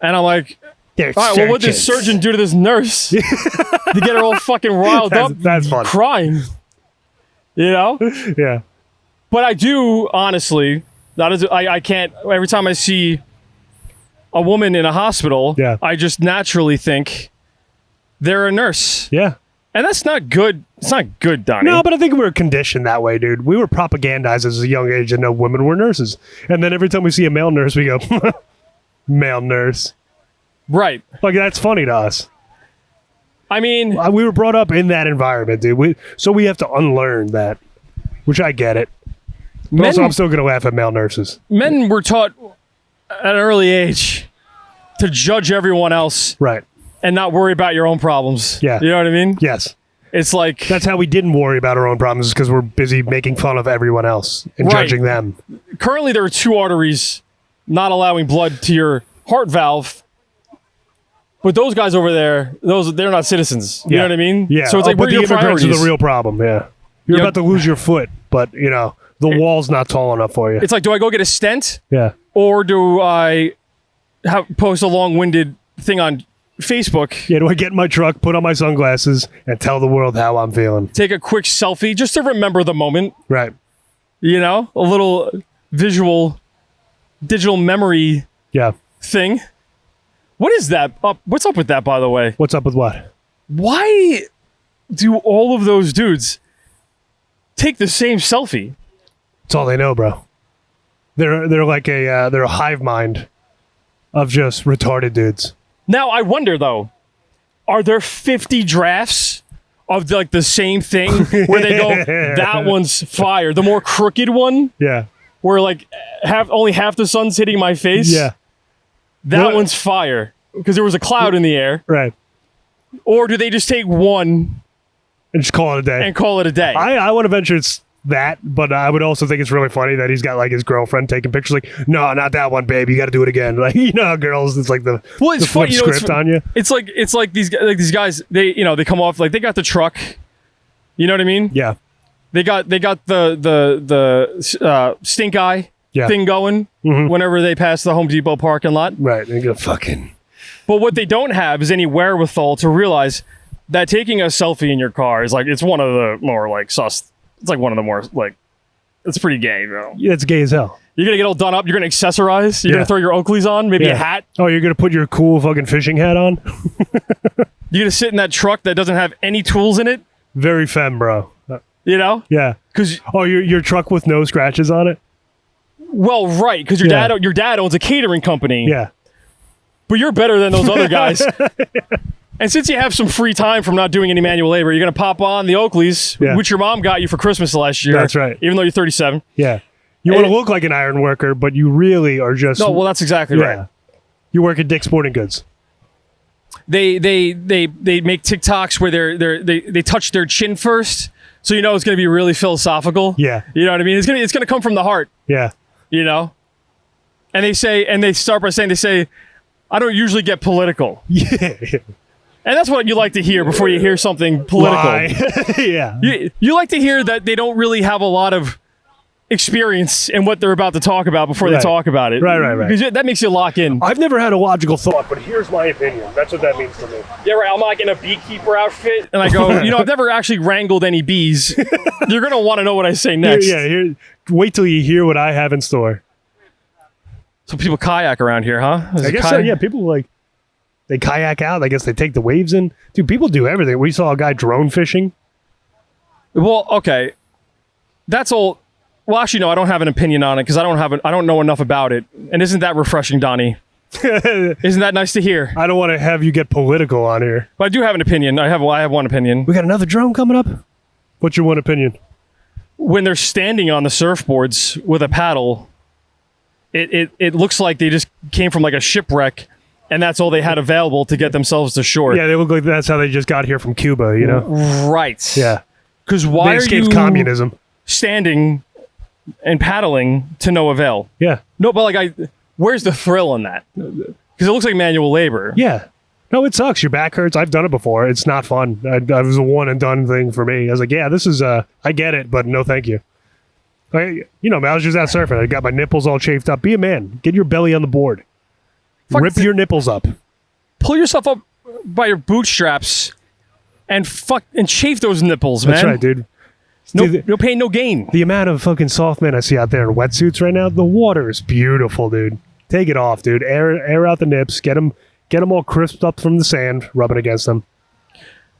And I'm like, all right, well, what did this surgeon do to this nurse to get her all fucking riled up? That's fun. Crying. Yeah. But I do, honestly, I can't, every time I see a woman in a hospital, I just naturally think they're a nurse. Yeah. And that's not good. It's not good, Donnie. No, but I think we were conditioned that way, dude. We were propagandized as a young age and no women were nurses. And then every time we see a male nurse, we go, male nurse. Right. Like, that's funny to us. I mean, we were brought up in that environment, dude. So we have to unlearn that, which I get it. But also, I'm still going to laugh at male nurses. Men were taught at an early age to judge everyone else. Right. And not worry about your own problems. Yeah. You know what I mean? Yes. It's like... That's how we didn't worry about our own problems, because we're busy making fun of everyone else and judging them. Currently, there are 2 arteries not allowing blood to your heart valve. But those guys over there, they're not citizens. You know what I mean? Yeah. So it's like, but where are the your immigrants priorities? are the real problem, yeah. You're about to lose your foot, but, the wall's not tall enough for you. It's like, do I go get a stent? Yeah. Or do I post a long-winded thing on Facebook? Yeah, do I get in my truck, put on my sunglasses, and tell the world how I'm feeling? Take a quick selfie just to remember the moment. Right. A little visual, digital memory thing. What is that? What's up with that, by the way? What's up with what? Why do all of those dudes take the same selfie? That's all they know, bro. They're like they're a hive mind of just retarded dudes. Now, I wonder, though, are there 50 drafts of the same thing where they go, that one's fire? The more crooked one? Yeah. Where only half the sun's hitting my face? Yeah. That one's fire. Because there was a cloud in the air. Right. Or do they just take one and just call it a day? I want to venture it's that, but I would also think it's really funny that he's got his girlfriend taking pictures no, not that one, babe, you got to do it again. How girls, it's like the flip script on you. It's like these guys, they come off they got the truck, you know what I mean? Yeah. They got the stink eye thing going whenever they pass the Home Depot parking lot. Right. They're gonna fucking. But what they don't have is any wherewithal to realize that taking a selfie in your car is it's one of the more sus. It's one of the more it's pretty gay, bro. Yeah, it's gay as hell. You're gonna get all done up. You're gonna accessorize. You're gonna throw your Oakleys on, maybe a hat. Oh, you're gonna put your cool fucking fishing hat on. You're gonna sit in that truck that doesn't have any tools in it. Very femme, bro. Yeah. Because your truck with no scratches on it. Well, right, because your dad owns a catering company. Yeah. But you're better than those other guys. And since you have some free time from not doing any manual labor, you're going to pop on the Oakleys, which your mom got you for Christmas last year. That's right. Even though you're 37. Yeah. You want to look like an iron worker, but you really are just... No, well, that's exactly right. You work at Dick's Sporting Goods. They make TikToks where they touch their chin first, so it's going to be really philosophical. Yeah. You know what I mean? It's going to come from the heart. Yeah. And they start by saying, I don't usually get political. Yeah. And that's what you like to hear before you hear something political. Yeah. You like to hear that they don't really have a lot of experience in what they're about to talk about before they talk about it. Right. Because that makes you lock in. I've never had a logical thought, but here's my opinion. That's what that means to me. Yeah, right. I'm like in a beekeeper outfit, and I go, I've never actually wrangled any bees. You're going to want to know what I say next. Wait till you hear what I have in store. So people kayak around here, huh? I guess so, yeah. People they kayak out. I guess they take the waves in. Dude, people do everything. We saw a guy drone fishing. Well, okay. That's all. Well, actually, no, I don't have an opinion on it because I don't know enough about it. And isn't that refreshing, Donnie? Isn't that nice to hear? I don't want to have you get political on here. But I do have an opinion. I have one opinion. We got another drone coming up? What's your one opinion? When they're standing on the surfboards with a paddle, it looks like they just came from like a shipwreck, and that's all they had available to get themselves to shore. Yeah, they look like that's how they just got here from Cuba, you know? Right. Yeah. Because why they are you communism standing and paddling to no avail? Yeah. No, but where's the thrill in that? Because it looks like manual labor. Yeah. No, it sucks. Your back hurts. I've done it before. It's not fun. It was a one and done thing for me. I was like, yeah, this is, I get it, but no thank you. I was just out surfing. I got my nipples all chafed up. Be a man. Get your belly on the board. Rip your nipples up. Pull yourself up by your bootstraps and chafe those nipples, man. That's right, dude. No pain, no gain. The amount of fucking soft men I see out there in wetsuits right now, the water is beautiful, dude. Take it off, dude. Air out the nips. Get them all crisped up from the sand. Rub it against them.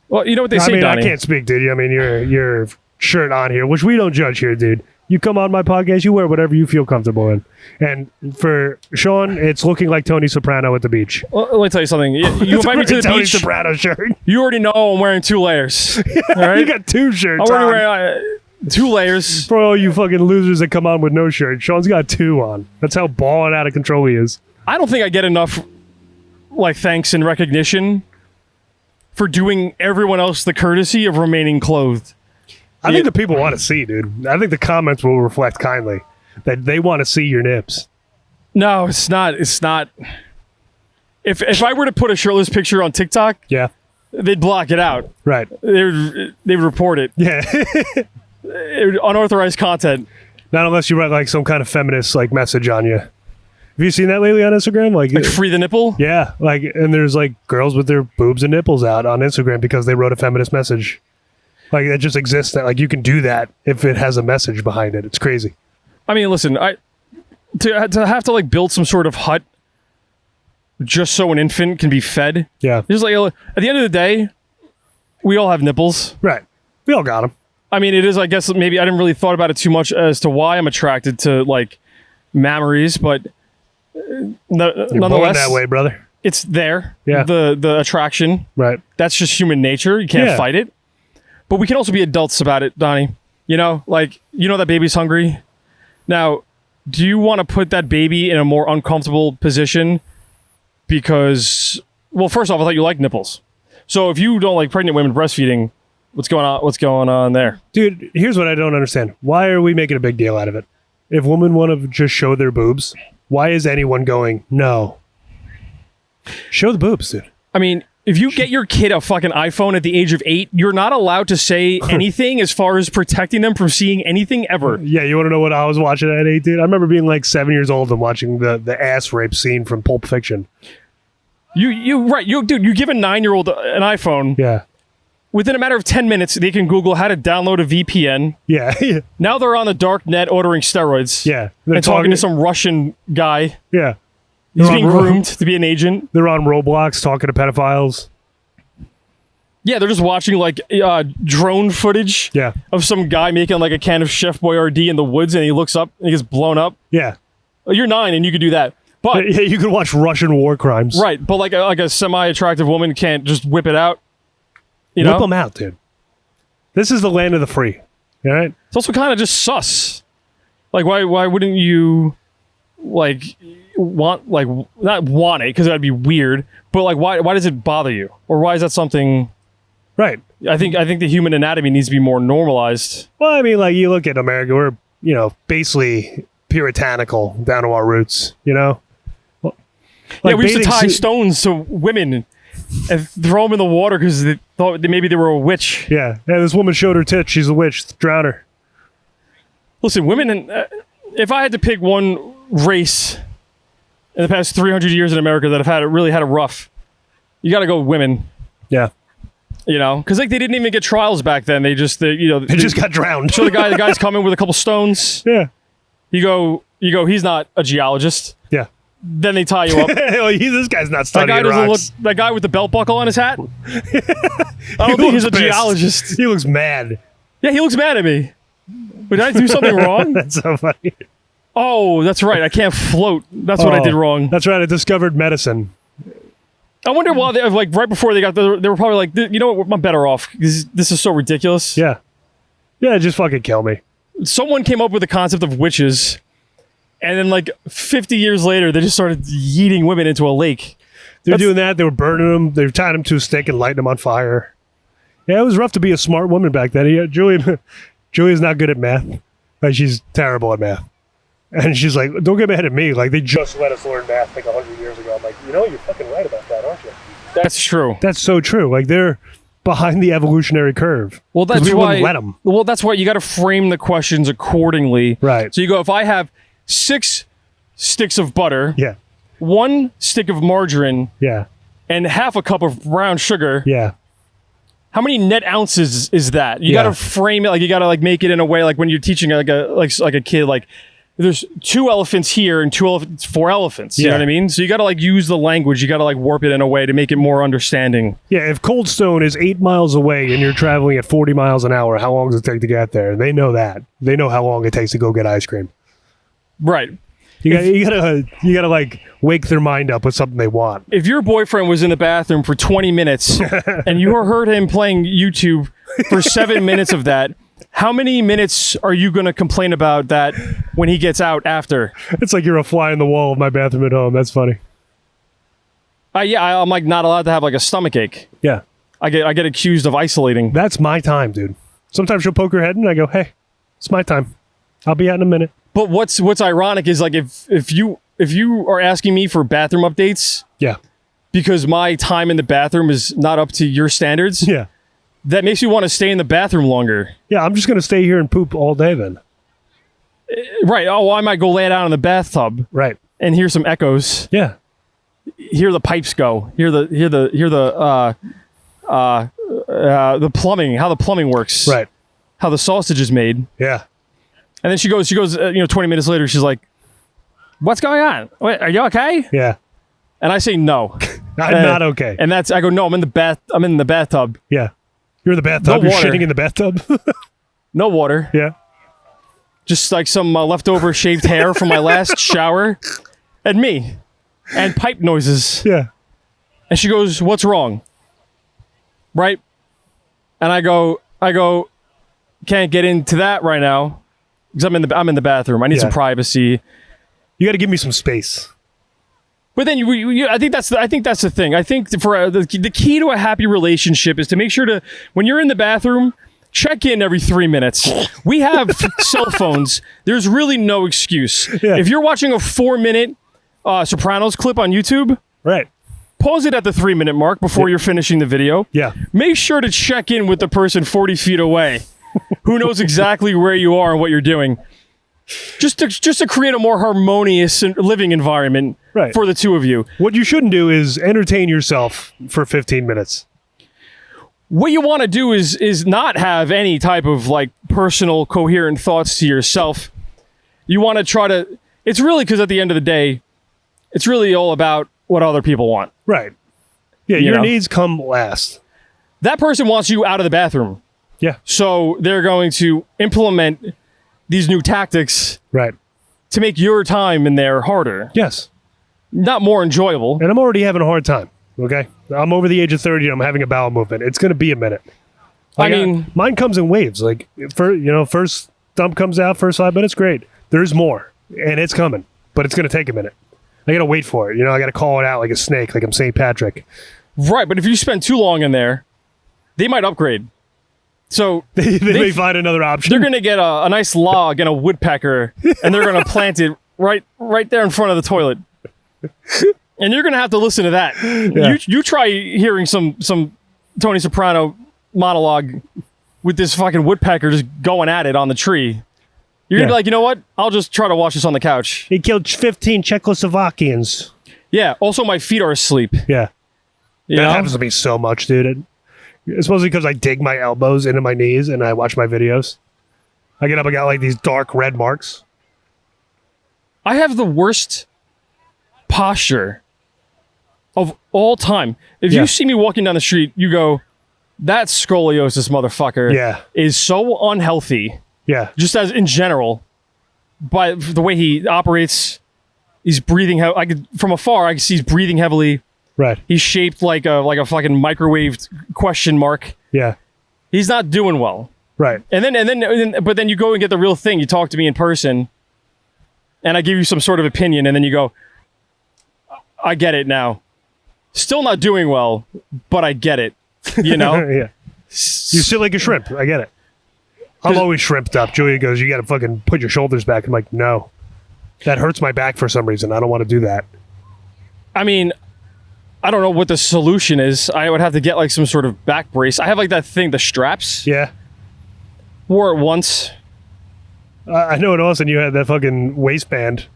Well, you know what they say, Donnie. I can't speak, dude. I mean, your shirt on here, which we don't judge here, dude. You come on my podcast, you wear whatever you feel comfortable in. And for Sean, it's looking like Tony Soprano at the beach. Well, let me tell you something. You invite me to the Tony beach. Soprano shirt. You already know I'm wearing 2 layers. All right? You got 2 shirts I'm already on. wearing 2 layers. For all you fucking losers that come on with no shirt, Sean's got 2 on. That's how balling out of control he is. I don't think I get enough thanks and recognition for doing everyone else the courtesy of remaining clothed. I think the people want to see, dude. I think the comments will reflect kindly that they want to see your nips. No, it's not. It's not. If I were to put a shirtless picture on TikTok, yeah, they'd block it out. Right. They would report it. Yeah. Unauthorized content. Not unless you write some kind of feminist message on you. Have you seen that lately on Instagram? Like free the nipple? Yeah. And there's girls with their boobs and nipples out on Instagram because they wrote a feminist message. It just exists that you can do that if it has a message behind it. It's crazy. I mean, listen, to have to build some sort of hut just so an infant can be fed. Yeah. Just at the end of the day, we all have nipples. Right. We all got them. I mean, it is, I guess, maybe I didn't really thought about it too much as to why I'm attracted to mammaries, but nonetheless, born that way, brother. It's there. Yeah. The attraction. Right. That's just human nature. You can't fight it. But we can also be adults about it, Donnie. That baby's hungry. Now, do you want to put that baby in a more uncomfortable position? Because, well, first off, I thought you liked nipples. So if you don't like pregnant women breastfeeding, what's going on? What's going on there? Dude, here's what I don't understand. Why are we making a big deal out of it? If women want to just show their boobs, why is anyone going, no? Show the boobs, dude. I mean, if you get your kid a fucking iPhone at the age of 8, you're not allowed to say anything as far as protecting them from seeing anything ever. Yeah, you want to know what I was watching at 8, dude? I remember being 7 years old and watching the ass rape scene from Pulp Fiction. Dude, you give a 9-year-old an iPhone. Yeah. Within a matter of 10 minutes, they can Google how to download a VPN. Yeah. Now they're on the dark net ordering steroids. Yeah. And talking to some Russian guy. Yeah. He's being groomed to be an agent. They're on Roblox talking to pedophiles. Yeah, they're just watching drone footage of some guy making a can of Chef Boyardee in the woods, and he looks up and he gets blown up. Yeah. You're 9 and you could do that. But yeah, you could watch Russian war crimes. Right, but a semi-attractive woman can't just whip it out. Whip them out, dude. This is the land of the free. All right? It's also kind of just sus. Why wouldn't you not want it, because that'd be weird, but why does it bother you, or why is that something? Right. I think the human anatomy needs to be more normalized. Well, I mean, you look at America, we're basically puritanical down to our roots. Yeah, we used to tie stones to women and throw them in the water because they thought maybe they were a witch. Yeah, this woman showed her tits. She's a witch. Drown her. Listen, women. If I had to pick one race in the past 300 years in America that have really had it rough, you got to go with women. Yeah. You know, because like they didn't even get trials back then. They just they just got drowned. So the guy's coming with a couple stones. Yeah. You go. He's not a geologist. Yeah. Then they tie you up. This guy's not studying rocks. That guy with the belt buckle on his hat. I don't think he's a geologist. He looks mad. Yeah, he looks mad at me. Did I do something wrong? That's so funny. Oh, that's right. I can't float. That's what I did wrong. That's right. I discovered medicine. I wonder why, like, right before they got there, they were probably like, you know what, I'm better off. This is so ridiculous. Yeah. Yeah, just fucking kill me. Someone came up with the concept of witches, and then, like, 50 years later, they just started yeeting women into a lake. They were doing that. They were burning them. They were tying them to a stick and lighting them on fire. Yeah, it was rough to be a smart woman back then. Yeah, Julia's not good at math. Like, she's terrible at math. And she's like, don't get mad at me. Like, they just let us learn math like 100 years ago. I'm like, you're fucking right about that, aren't you? That's true. That's so true. Like, they're behind the evolutionary curve. Well, that's we why. Wouldn't let them. Well, that's why you got to frame the questions accordingly. Right. So you go, if I have 6 sticks of butter, yeah, 1 stick of margarine, yeah, and half a cup of brown sugar, yeah, how many net ounces is that? You got to frame it like you got to like make it in a way like when you're teaching like a kid like there's 2 elephants here and 4 elephants. You know what I mean? So you got to like use the language. You got to like warp it in a way to make it more understanding. Yeah, if Cold Stone is 8 miles away and you're traveling at 40 miles an hour, how long does it take to get there? They know that. They know how long it takes to go get ice cream. Right. You gotta like wake their mind up with something they want. If your boyfriend was in the bathroom for 20 minutes and you heard him playing YouTube for 7 minutes of that, how many minutes are you going to complain about that when he gets out after? It's like you're a fly in the wall of my bathroom at home. That's funny. I'm like not allowed to have like a stomach ache. Yeah. I get accused of isolating. That's my time, dude. Sometimes she'll poke her head and I go, hey, it's my time. I'll be out in a minute. But what's ironic is like if you are asking me for bathroom updates, yeah, because my time in the bathroom is not up to your standards, yeah, that makes me want to stay in the bathroom longer. Yeah, I'm just gonna stay here and poop all day then. Right. Oh, I might go lay down in the bathtub. Right. And hear some echoes. Yeah. Hear the pipes go. Hear the plumbing. How the plumbing works. Right. How the sausage is made. Yeah. And then she goes, 20 minutes later, she's like, what's going on? Wait, are you okay? Yeah. And I say, no. I'm not okay. And I go, no, I'm in the bathtub. Yeah. You're in the bathtub. No You're water. shitting in the bathtub. No water. Yeah. Just like some leftover shaved hair from my last shower. And me. And pipe noises. Yeah. And she goes, what's wrong? Right? And I go, can't get into that right now. Because I'm in the bathroom. I need some privacy. You got to give me some space. But then I think that's the thing. I think for the key to a happy relationship is to make sure to when you're in the bathroom, check in every 3 minutes. We have cell phones. There's really no excuse. Yeah. If you're watching a 4-minute Sopranos clip on YouTube, right? Pause it at the 3-minute mark before you're finishing the video. Yeah. Make sure to check in with the person 40 feet away. Who knows exactly where you are and what you're doing. Just to create a more harmonious living environment for the two of you. What you shouldn't do is entertain yourself for 15 minutes. What you want to do is not have any type of like personal coherent thoughts to yourself. You want to try to... It's really because at the end of the day, it's really all about what other people want. Right. Yeah, your needs come last. That person wants you out of the bathroom. Yeah. So they're going to implement these new tactics to make your time in there harder. Yes. Not more enjoyable. And I'm already having a hard time, okay? I'm over the age of 30 and I'm having a bowel movement. It's going to be a minute. Mine comes in waves. Like, first dump comes out, first 5 minutes, great. There's more, and it's coming, but it's going to take a minute. I got to wait for it. I got to call it out like a snake, like I'm St. Patrick. Right, but if you spend too long in there, they might upgrade. So they may find another option. They're going to get a nice log and a woodpecker, and they're going to plant it right there in front of the toilet. And you're going to have to listen to that. Yeah. You try hearing some Tony Soprano monologue with this fucking woodpecker just going at it on the tree. You're gonna be like, you know what? I'll just try to watch this on the couch. He killed 15 Czechoslovakians. Yeah. Also, my feet are asleep. Yeah. You That know? happens to me so much, dude. It's mostly because I dig my elbows into my knees and I watch my videos. I get up and got like these dark red marks. I have the worst posture of all time. If you see me walking down the street, you go, that scoliosis motherfucker is so unhealthy. Yeah. Just as in general, by the way he operates, he's breathing. I could from afar, I can see he's breathing heavily. Right. He's shaped like a fucking microwaved question mark. Yeah. He's not doing well. Right. But then you go and get the real thing. You talk to me in person, and I give you some sort of opinion, and then you go, I get it now. Still not doing well, but I get it. You know? Yeah. You sit like a shrimp. I get it. I'm always shrimped up. Julia goes, you got to fucking put your shoulders back. I'm like, no. That hurts my back for some reason. I don't want to do that. I mean, I don't know what the solution is. I would have to get like some sort of back brace. I have like that thing, the straps. Yeah. Wore it once. I know in Austin you had that fucking waistband.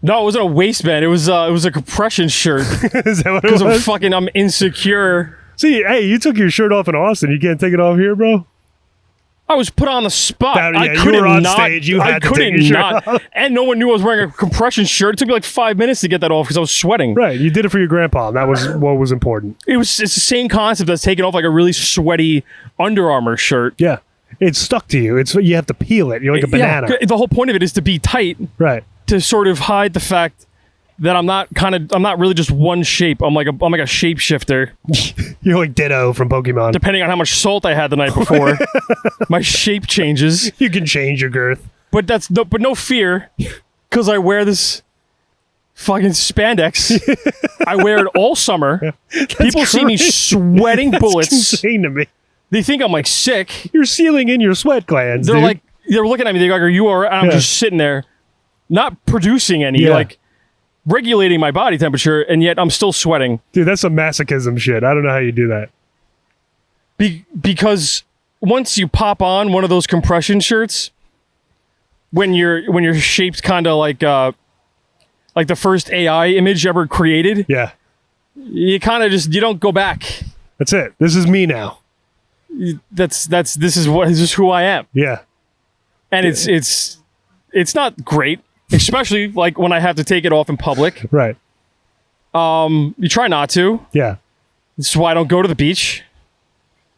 No, it wasn't a waistband. It was a compression shirt. Is that what it was? Because I'm insecure. See, hey, you took your shirt off in Austin. You can't take it off here, bro? I was put on the spot. I you couldn't were on not, stage. You had I to couldn't take your shirt not. off. And no one knew I was wearing a compression shirt. It took me like 5 minutes to get that off because I was sweating. Right. You did it for your grandpa. And that was what was important. It's the same concept as taking off like a really sweaty Under Armour shirt. Yeah. It's stuck to you. You have to peel it. You're like a banana. Yeah, the whole point of it is to be tight. Right. To sort of hide the fact that I'm not really just one shape. I'm like a shapeshifter. You're like Ditto from Pokemon. Depending on how much salt I had the night before, my shape changes. You can change your girth. But no fear, because I wear this fucking spandex. I wear it all summer. People see me sweating bullets. That's insane to me. They think I'm like sick. You're sealing in your sweat glands. They're dude. like, they're looking at me. They're like, "Are you all right?" And I'm just sitting there, not producing any, like regulating my body temperature, and yet I'm still sweating. Dude, that's some masochism shit. I don't know how you do that. Because once you pop on one of those compression shirts, when you're shaped kind of like the first AI image ever created, you kind of you don't go back. That's it. This is me now. This is who I am. Yeah. And it's not great, especially like when I have to take it off in public. Right. You try not to. Yeah. This is why I don't go to the beach.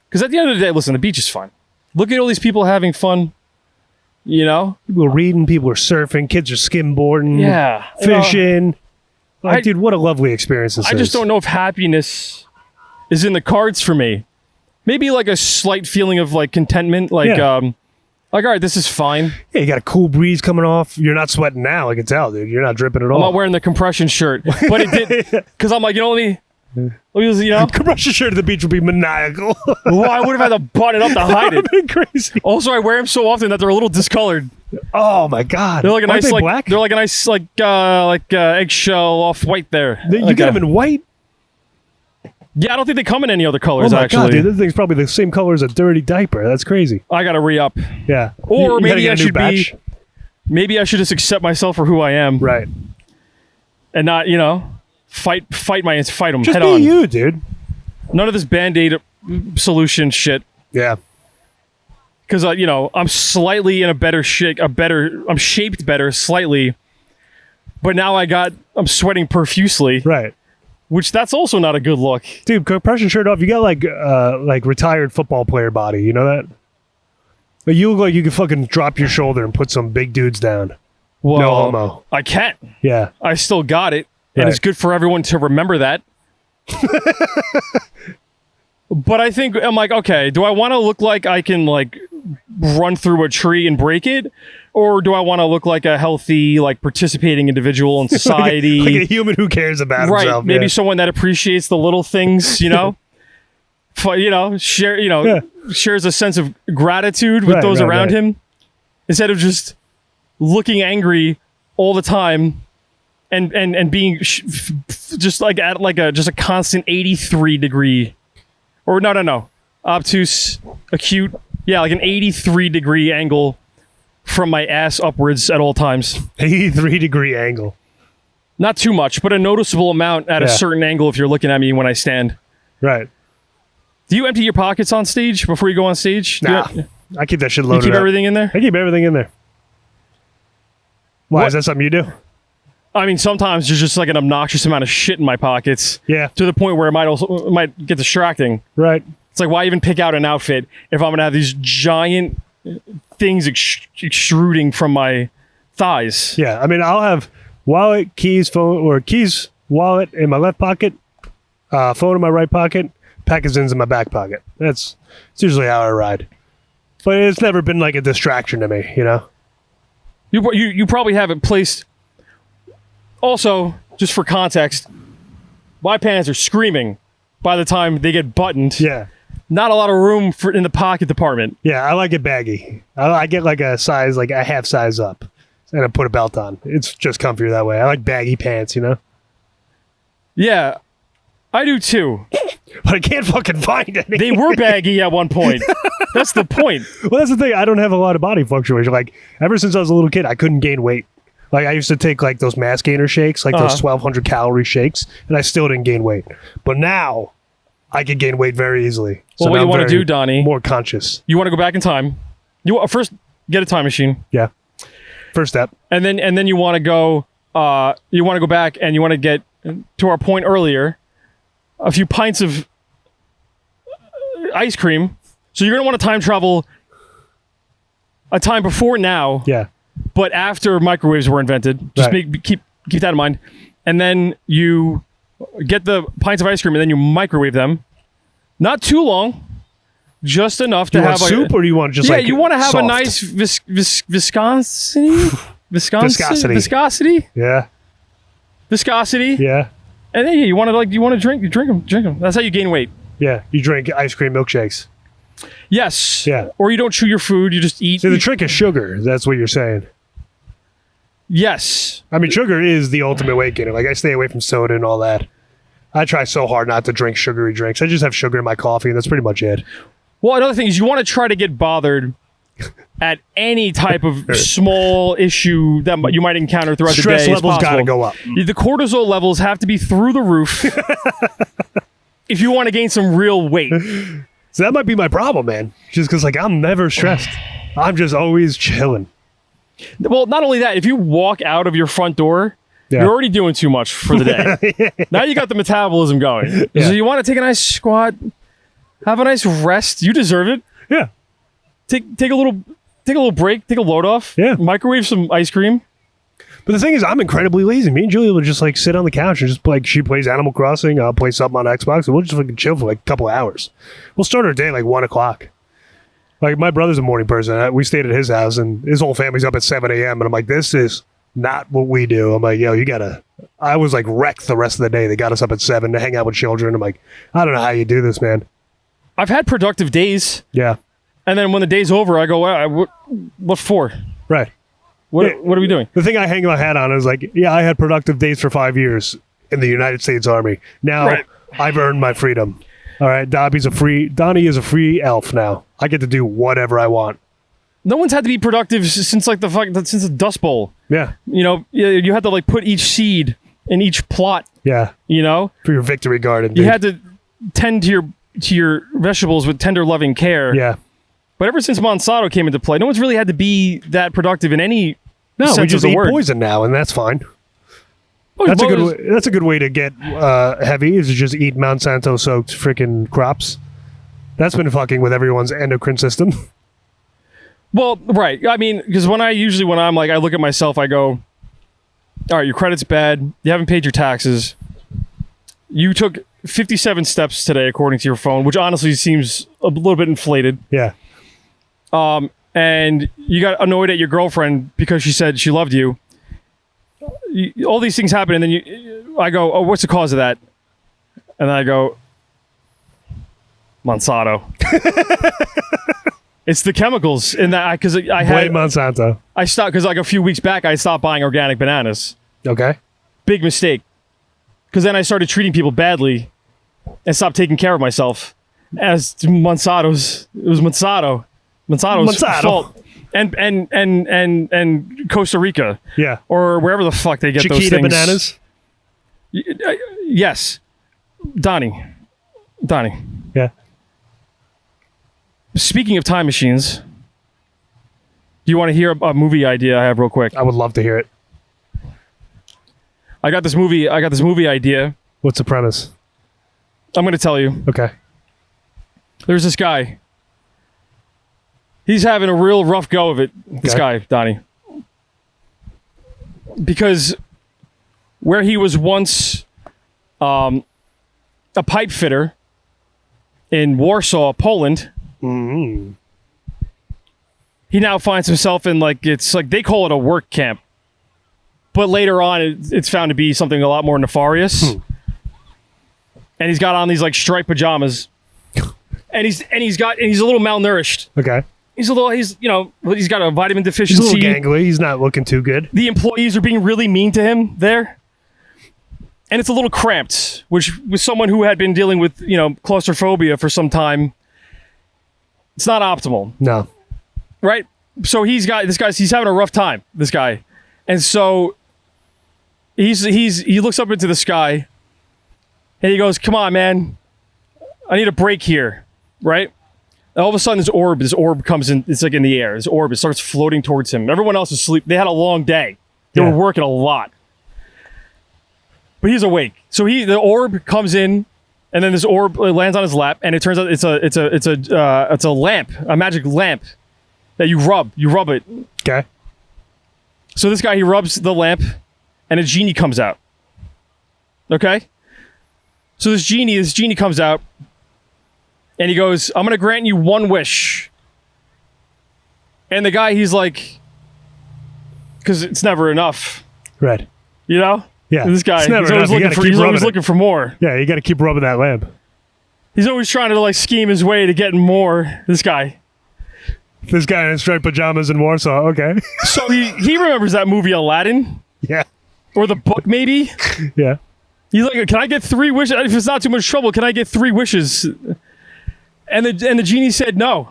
Because at the end of the day, listen, the beach is fun. Look at all these people having fun. You know? People are reading, people are surfing, kids are skimboarding, Yeah. fishing. Dude, what a lovely experience this is. I just don't know if happiness is in the cards for me. Maybe like a slight feeling of like contentment, like all right, this is fine. Yeah, you got a cool breeze coming off. You're not sweating now, I can tell, dude. You're not dripping at all. I'm not wearing the compression shirt, but it did because I'm like, let me compression shirt at the beach would be maniacal. Well, I would have had to button it up to hide it. Been crazy. Also, I wear them so often that they're a little discolored. Oh my god, they're like a Aren't nice they black? They're like a nice eggshell off white there. You get them in white. Yeah, I don't think they come in any other colors. Oh my actually, god, dude, this thing's probably the same color as a dirty diaper. That's crazy. I gotta re-up. Yeah, Or you maybe I should batch. Maybe I should just accept myself for who I am, Right, and not fight them just head be on. you, dude. None of this Band-Aid solution shit. Yeah, Because I'm slightly in a better shape. I'm shaped better slightly, but now I'm sweating profusely. right. Which that's also not a good look. Dude, compression shirt off. You got like retired football player body. You know that? But you look like you could fucking drop your shoulder and put some big dudes down. Well, No homo. I can't. Yeah. I still got it, and Right. it's good for everyone to remember that. But I think I'm like, okay, do I want to look like I can like run through a tree and break it, or do I want to look like a healthy, like participating indivial in society, like a human who cares about right? himself? Maybe yeah. someone that appreciates the little things, shares a sense of gratitude with those around him, instead of just looking angry all the time and being just like at like a constant 83 degree. Or no. Obtuse, acute. Yeah, like an 83 degree angle from my ass upwards at all times. 83-degree angle. Not too much, but a noticeable amount at a certain angle if you're looking at me when I stand. Right. Do you empty your pockets on stage before you go on stage? Nah. I keep that shit loaded You keep up. everything in there? I keep everything in there. Why? Is that something you do? I mean, sometimes there's just like an obnoxious amount of shit in my pockets. Yeah. To the point where it might get distracting. Right. It's like, why even pick out an outfit if I'm going to have these giant things extruding from my thighs? Yeah. I mean, I'll have wallet, keys, phone, or keys, wallet in my left pocket, phone in my right pocket, packagings in my back pocket. It's usually how I ride. But it's never been like a distraction to me, you know? You probably have it placed. Also, just for context, my pants are screaming by the time they get buttoned. Yeah. Not a lot of room in the pocket department. Yeah, I like it baggy. I get like a size, like a half size up, and I put a belt on. It's just comfier that way. I like baggy pants, you know? Yeah, I do too. But I can't fucking find any. They were baggy at one point. That's the point. Well, that's the thing. I don't have a lot of body fluctuation. Like, ever since I was a little kid, I couldn't gain weight. Like, I used to take, like, those mass gainer shakes, like those 1,200 calorie shakes, and I still didn't gain weight. But now, I can gain weight very easily. Well, what you want to do, Donnie? More conscious. You want to go back in time. First get a time machine. Yeah. First step. And then you want to go. You want to go back and you want to get to our point earlier. A few pints of ice cream. So you're gonna want to time travel a time before now. Yeah. But after microwaves were invented. Just keep that in mind. And then you get the pints of ice cream and then you microwave them. Not too long. Just enough to have soup, or do you want just you want to have a nice viscosity. Viscosity. Yeah. Viscosity. Yeah. And then you want to drink them. That's how you gain weight. Yeah. You drink ice cream milkshakes. Yes. Yeah. Or you don't chew your food, you just eat. So the trick is sugar. That's what you're saying. Yes. I mean, sugar is the ultimate weight gainer. Like, I stay away from soda and all that. I try so hard not to drink sugary drinks. I just have sugar in my coffee, and that's pretty much it. Well, another thing is you want to try to get bothered at any type of small issue that you might encounter throughout the day. Stress levels got to go up. The cortisol levels have to be through the roof if you want to gain some real weight. So that might be my problem, man. Just because, like, I'm never stressed. I'm just always chilling. Well, not only that, if you walk out of your front door, you're already doing too much for the day. Now you got the metabolism going. Yeah. So you want to take a nice squat, have a nice rest. You deserve it. Yeah. Take a little break, take a load off. Yeah. Microwave some ice cream. But the thing is, I'm incredibly lazy. Me and Julia will just like sit on the couch and just like she plays Animal Crossing, I'll play something on Xbox, and we'll just fucking chill for like a couple hours. We'll start our day like 1 o'clock. Like, my brother's a morning person. We stayed at his house, and his whole family's up at 7 a.m. And I'm like, this is not what we do. I'm like, yo, you gotta. I was like wrecked the rest of the day. They got us up at 7 to hang out with children. I'm like, I don't know how you do this, man. I've had productive days. Yeah. And then when the day's over, I go, what for? Right. What are we doing? The thing I hang my hat on is like, yeah, I had productive days for 5 years in the United States Army. Now I've earned my freedom. All right, Donnie is a free elf now. I get to do whatever I want. No one's had to be productive since like since the Dust Bowl. Yeah. You know, you had to like put each seed in each plot. Yeah. You know, for your victory garden. You had to tend to your vegetables with tender, loving care. Yeah. But ever since Monsanto came into play, no one's really had to be that productive in any sense we just of the eat word. poison now, and that's fine. Oh, That's a good way to get heavy, is to just eat Monsanto-soaked freaking crops. That's been fucking with everyone's endocrine system. Well, right. I mean, because when I'm like, I look at myself, I go, all right, your credit's bad. You haven't paid your taxes. You took 57 steps today, according to your phone, which honestly seems a little bit inflated. Yeah. And you got annoyed at your girlfriend because she said she loved you. All these things happen, and then I go, oh, what's the cause of that? And I go, Monsanto. It's the chemicals in that, because I had Monsanto. I stopped because like a few weeks back I stopped buying organic bananas. Okay. Big mistake. Because then I started treating people badly and stopped taking care of myself. It was Monsanto's fault. and Costa Rica. Yeah. Or wherever the fuck they get those Chiquita things. bananas. Yes. Donnie. Yeah. Speaking of time machines, do you want to hear a movie idea I have real quick? I would love to hear it. I got this movie idea. What's the premise? I'm going to tell you. Okay. There's this guy. He's having a real rough go of it, this guy, Donnie. Because where he was once a pipe fitter in Warsaw, Poland, Mm-hmm. he now finds himself in it's like they call it a work camp. But later on, it's found to be something a lot more nefarious. And he's got on these like striped pajamas, and he's a little malnourished. Okay. He's got a vitamin He's deficiency. a little gangly. He's not looking too good. The employees are being really mean to him there, and it's a little cramped. Which, with someone who had been dealing with claustrophobia for some time, it's not optimal, No. right? So he's having a rough time. This guy, and so he looks up into the sky. And he goes, "Come on, man. I need a break here." Right? And all of a sudden, this orb comes in. It's like in the air. This orb, it starts floating towards him. Everyone else is asleep. They had a long day. They were working a lot. But he's awake. So the orb comes in, and then this orb lands on his lap, and it turns out it's a lamp, a magic lamp that you rub. You rub it. Okay. So this guy, he rubs the lamp, and a genie comes out. Okay? So this genie comes out, and he goes, "I'm going to grant you one wish." And the guy, he's like, because it's never enough. Right. You know? Yeah. This guy, It's never he's enough. always looking for more. Yeah, you got to keep rubbing that lamp. He's always trying to like scheme his way to getting more. This guy. This guy in striped pajamas in Warsaw. Okay. So he remembers that movie Aladdin, Yeah. or the book maybe. Yeah. He's like, "Can I get 3 wishes? If it's not too much trouble, can I get 3 wishes?" And the genie said no.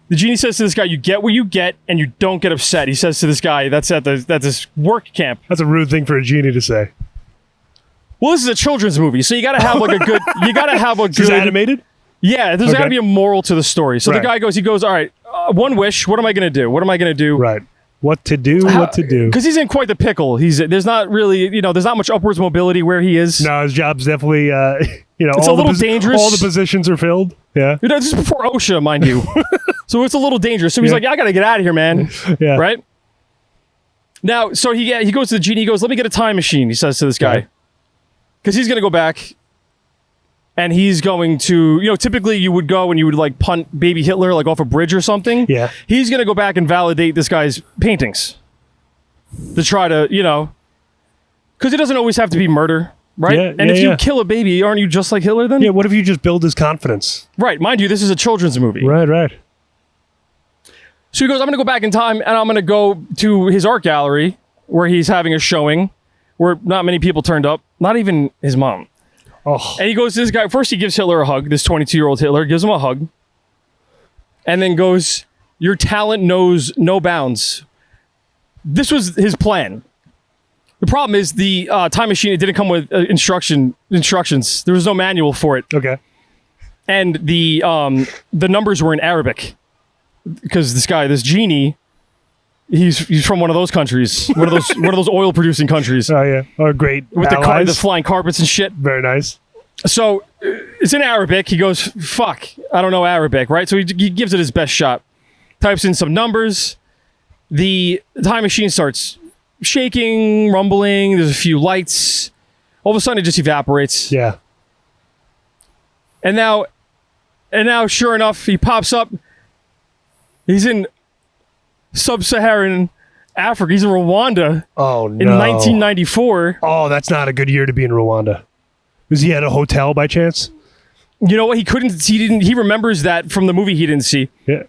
The genie says to this guy, "You get what you get, and you don't get upset." He says to this guy, that's this work camp. That's a rude thing for a genie to say. Well, this is a children's movie, so you got to have like a good. You got to have a Is this good. animated? Yeah, there's got to be a moral to the story. So Right. the guy goes, "All right, one wish. What am I going to do? What am I going to do?" Right. What to do? What to do? Because he's in quite the pickle. There's not really, there's not much upwards mobility where he is. No, his job's definitely, It's a little dangerous. All the positions are filled. Yeah. This is before OSHA, mind you. So it's a little dangerous. So he's like, "I got to get out of here, man." Yeah. Right? Now, so he goes to the genie. He goes, "Let me get a time machine," he says to this guy. Okay. Because he's going to go back, and he's going to, typically you would go and you would like punt baby Hitler like off a bridge or something. Yeah. He's going to go back and validate this guy's paintings to try to, because it doesn't always have to be murder, right? Yeah, and yeah, if you yeah. kill a baby, aren't you just like Hitler then? Yeah. What if you just build his confidence? Right. Mind you, this is a children's movie. Right. So he goes, "I'm going to go back in time and I'm going to go to his art gallery where he's having a showing where not many people turned up, not even his mom. Oh. And he goes to this guy. First, he gives Hitler a hug. This 22-year-old Hitler gives him a hug. And then goes, "Your talent knows no bounds." This was his plan. The problem is the time machine, it didn't come with instructions. There was no manual for it. Okay. And the numbers were in Arabic. Because this genie, he's from one of those countries. one of those oil producing countries. Oh yeah. Oh great. With allies. the flying carpets and shit. Very nice. So it's in Arabic. He goes, "Fuck, I don't know Arabic," right? So he gives it his best shot. Types in some numbers. The time machine starts shaking, rumbling. There's a few lights. All of a sudden, it just evaporates. Yeah. And now, sure enough, he pops up. He's in sub-Saharan Africa. He's in Rwanda. Oh no. In 1994. Oh, that's not a good year to be in Rwanda. Was he at a hotel by chance? You know what? He remembers that from the movie he didn't see. Yeah.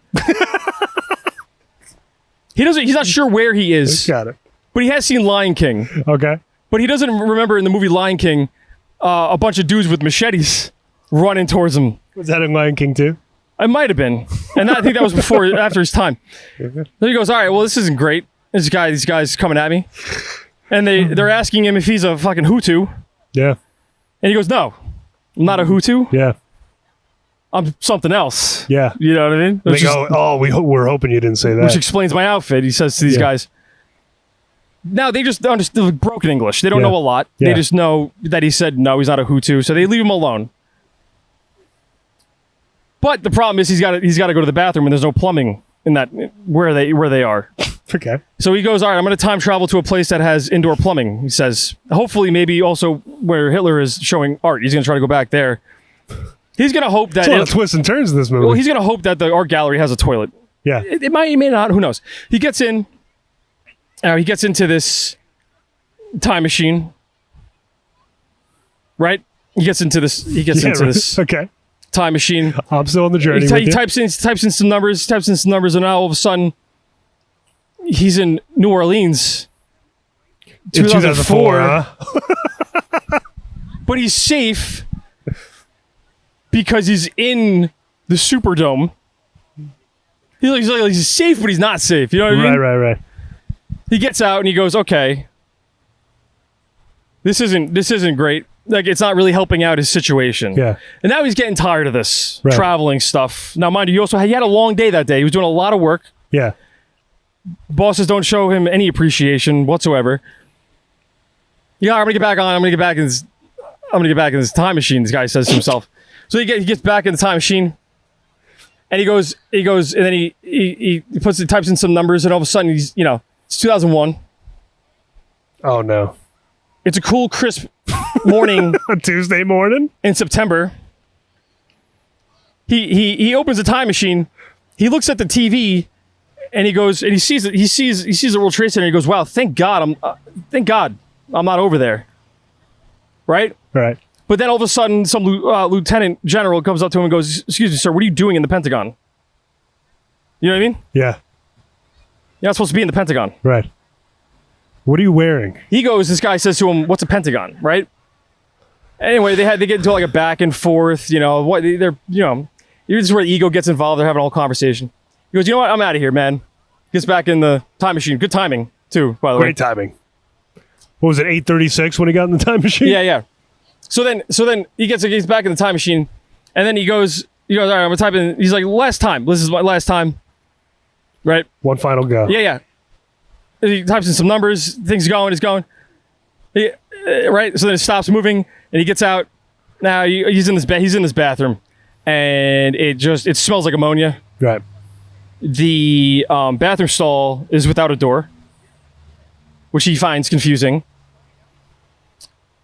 He's not sure where he is. Got it. But he has seen Lion King. Okay. But he doesn't remember in the movie Lion King a bunch of dudes with machetes running towards him. Was that in Lion King too? I might have been, and I think that was after his time. Then he goes, all right, well, this isn't great. These guys coming at me, and they're asking him if he's a fucking Hutu. Yeah. And he goes, no, I'm not a Hutu. Yeah. I'm something else. Yeah. You know what I mean? They go, oh, we're hoping you didn't say that. Which explains my outfit, he says to these guys. Now, they just understand broken English. They don't know a lot. Yeah. They just know that he said, no, he's not a Hutu, so they leave him alone. But the problem is he's got to go to the bathroom, and there's no plumbing in that where they are. Okay. So he goes, all right, I'm going to time travel to a place that has indoor plumbing, he says. Hopefully, maybe also where Hitler is showing art. He's going to try to go back there. He's going to hope that... There's a lot of twists and turns in this movie. Well, he's going to hope that the art gallery has a toilet. Yeah. It might, it may not, who knows. He gets in... he gets into this time machine. Right? He gets into this Okay. time machine. I'm still on the journey. He types in some numbers, and now all of a sudden he's in New Orleans. 2004, huh? But he's safe because he's in the Superdome. He's safe, but he's not safe. You know what I mean? Right. He gets out and he goes, okay, this isn't great. Like, it's not really helping out his situation. Yeah. And now he's getting tired of this traveling stuff. Now, mind you, he had a long day that day. He was doing a lot of work. Yeah. Bosses don't show him any appreciation whatsoever. Yeah, I'm gonna get back on. I'm gonna get back in this time machine. This guy says to himself. So he gets back in the time machine, and he goes, and then he types in some numbers, and all of a sudden it's 2001. Oh no! It's a cool, crisp morning. A Tuesday morning in September. He opens the time machine. He looks at the TV, and he goes, and he sees the World Trade Center. And he goes, "Wow, thank God I'm not over there." Right. Right. But then all of a sudden, some lieutenant general comes up to him and goes, "Excuse me, sir, what are you doing in the Pentagon?" You know what I mean? Yeah. You're not supposed to be in the Pentagon. Right. What are you wearing? This guy says to him, "What's a Pentagon?" Right? Anyway, they get into like a back and forth, this is where the ego gets involved. They're having a whole conversation. He goes, "You know what? I'm out of here, man." Gets back in the time machine. Good timing, too, by the way. Great timing. What was it, 8:36 when he got in the time machine? Yeah. So then he gets back in the time machine, and then he goes, all right, I'm gonna type in. He's like, last time. This is my last time. Right. One final go. Yeah. He types in some numbers. Things going. It's going. Right. So then it stops moving, and he gets out. Now he's in this bathroom, and it smells like ammonia. Right. The bathroom stall is without a door, which he finds confusing.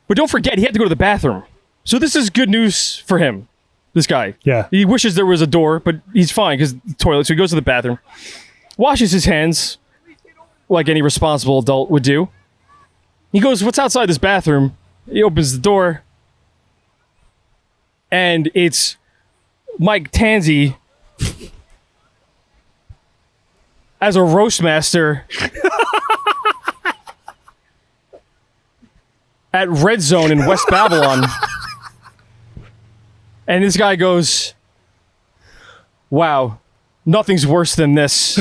But don't forget, he had to go to the bathroom. So this is good news for him, this guy. Yeah. He wishes there was a door, but he's fine because the toilet. So he goes to the bathroom, washes his hands like any responsible adult would do. He goes, "What's outside this bathroom?" He opens the door, and it's Mike Tansey as a roast master at Red Zone in West Babylon. And this guy goes, "Wow, nothing's worse than this."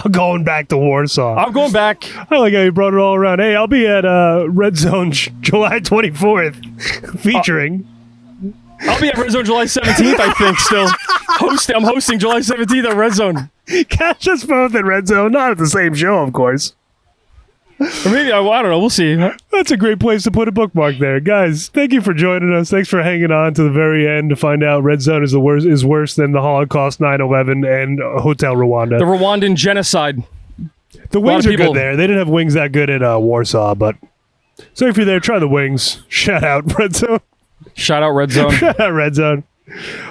I'm going back to Warsaw. I'm going back. I like how you brought it all around. Hey, I'll be at Red Zone July 24th featuring. I'll be at Red Zone July 17th, I think, still. I'm hosting July 17th at Red Zone. Catch us both at Red Zone. Not at the same show, of course. Or maybe, I don't know. We'll see. That's a great place to put a bookmark there. Guys, thank you for joining us. Thanks for hanging on to the very end to find out Red Zone is worse than the Holocaust, 9/11, and Hotel Rwanda. The Rwandan genocide. The wings are good there. They didn't have wings that good at Warsaw, but... So if you're there, try the wings. Shout out Red Zone. Shout out Red Zone. Shout out Red Zone.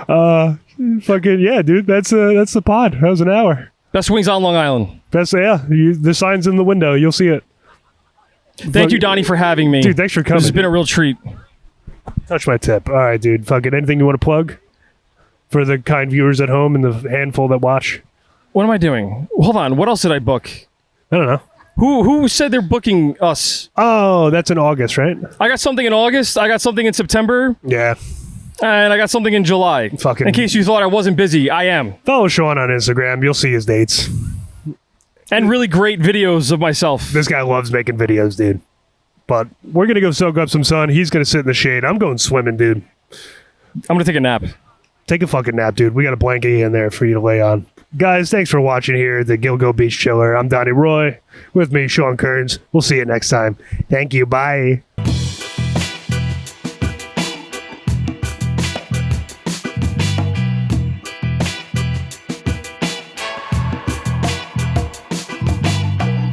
Fucking, yeah, dude. That's the pod. That was an hour. Best wings on Long Island. The sign's in the window. You'll see it. Thank you, Donnie, for having me. Dude, thanks for coming. This has been a real treat. Touch my tip. All right, dude. Fucking anything you want to plug for the kind viewers at home and the handful that watch? What am I doing? Hold on. What else did I book? I don't know. Who said they're booking us? Oh, that's in August, right? I got something in August. I got something in September. Yeah. And I got something in July. Fucking- In case you thought I wasn't busy, I am. Follow Sean on Instagram. You'll see his dates. And really great videos of myself. This guy loves making videos, dude. But we're going to go soak up some sun. He's going to sit in the shade. I'm going swimming, dude. I'm going to take a nap. Take a fucking nap, dude. We got a blanket in there for you to lay on. Guys, thanks for watching here at the Gilgo Beach Chiller. I'm Donnie Roy. With me, Sean Kearns. We'll see you next time. Thank you. Bye.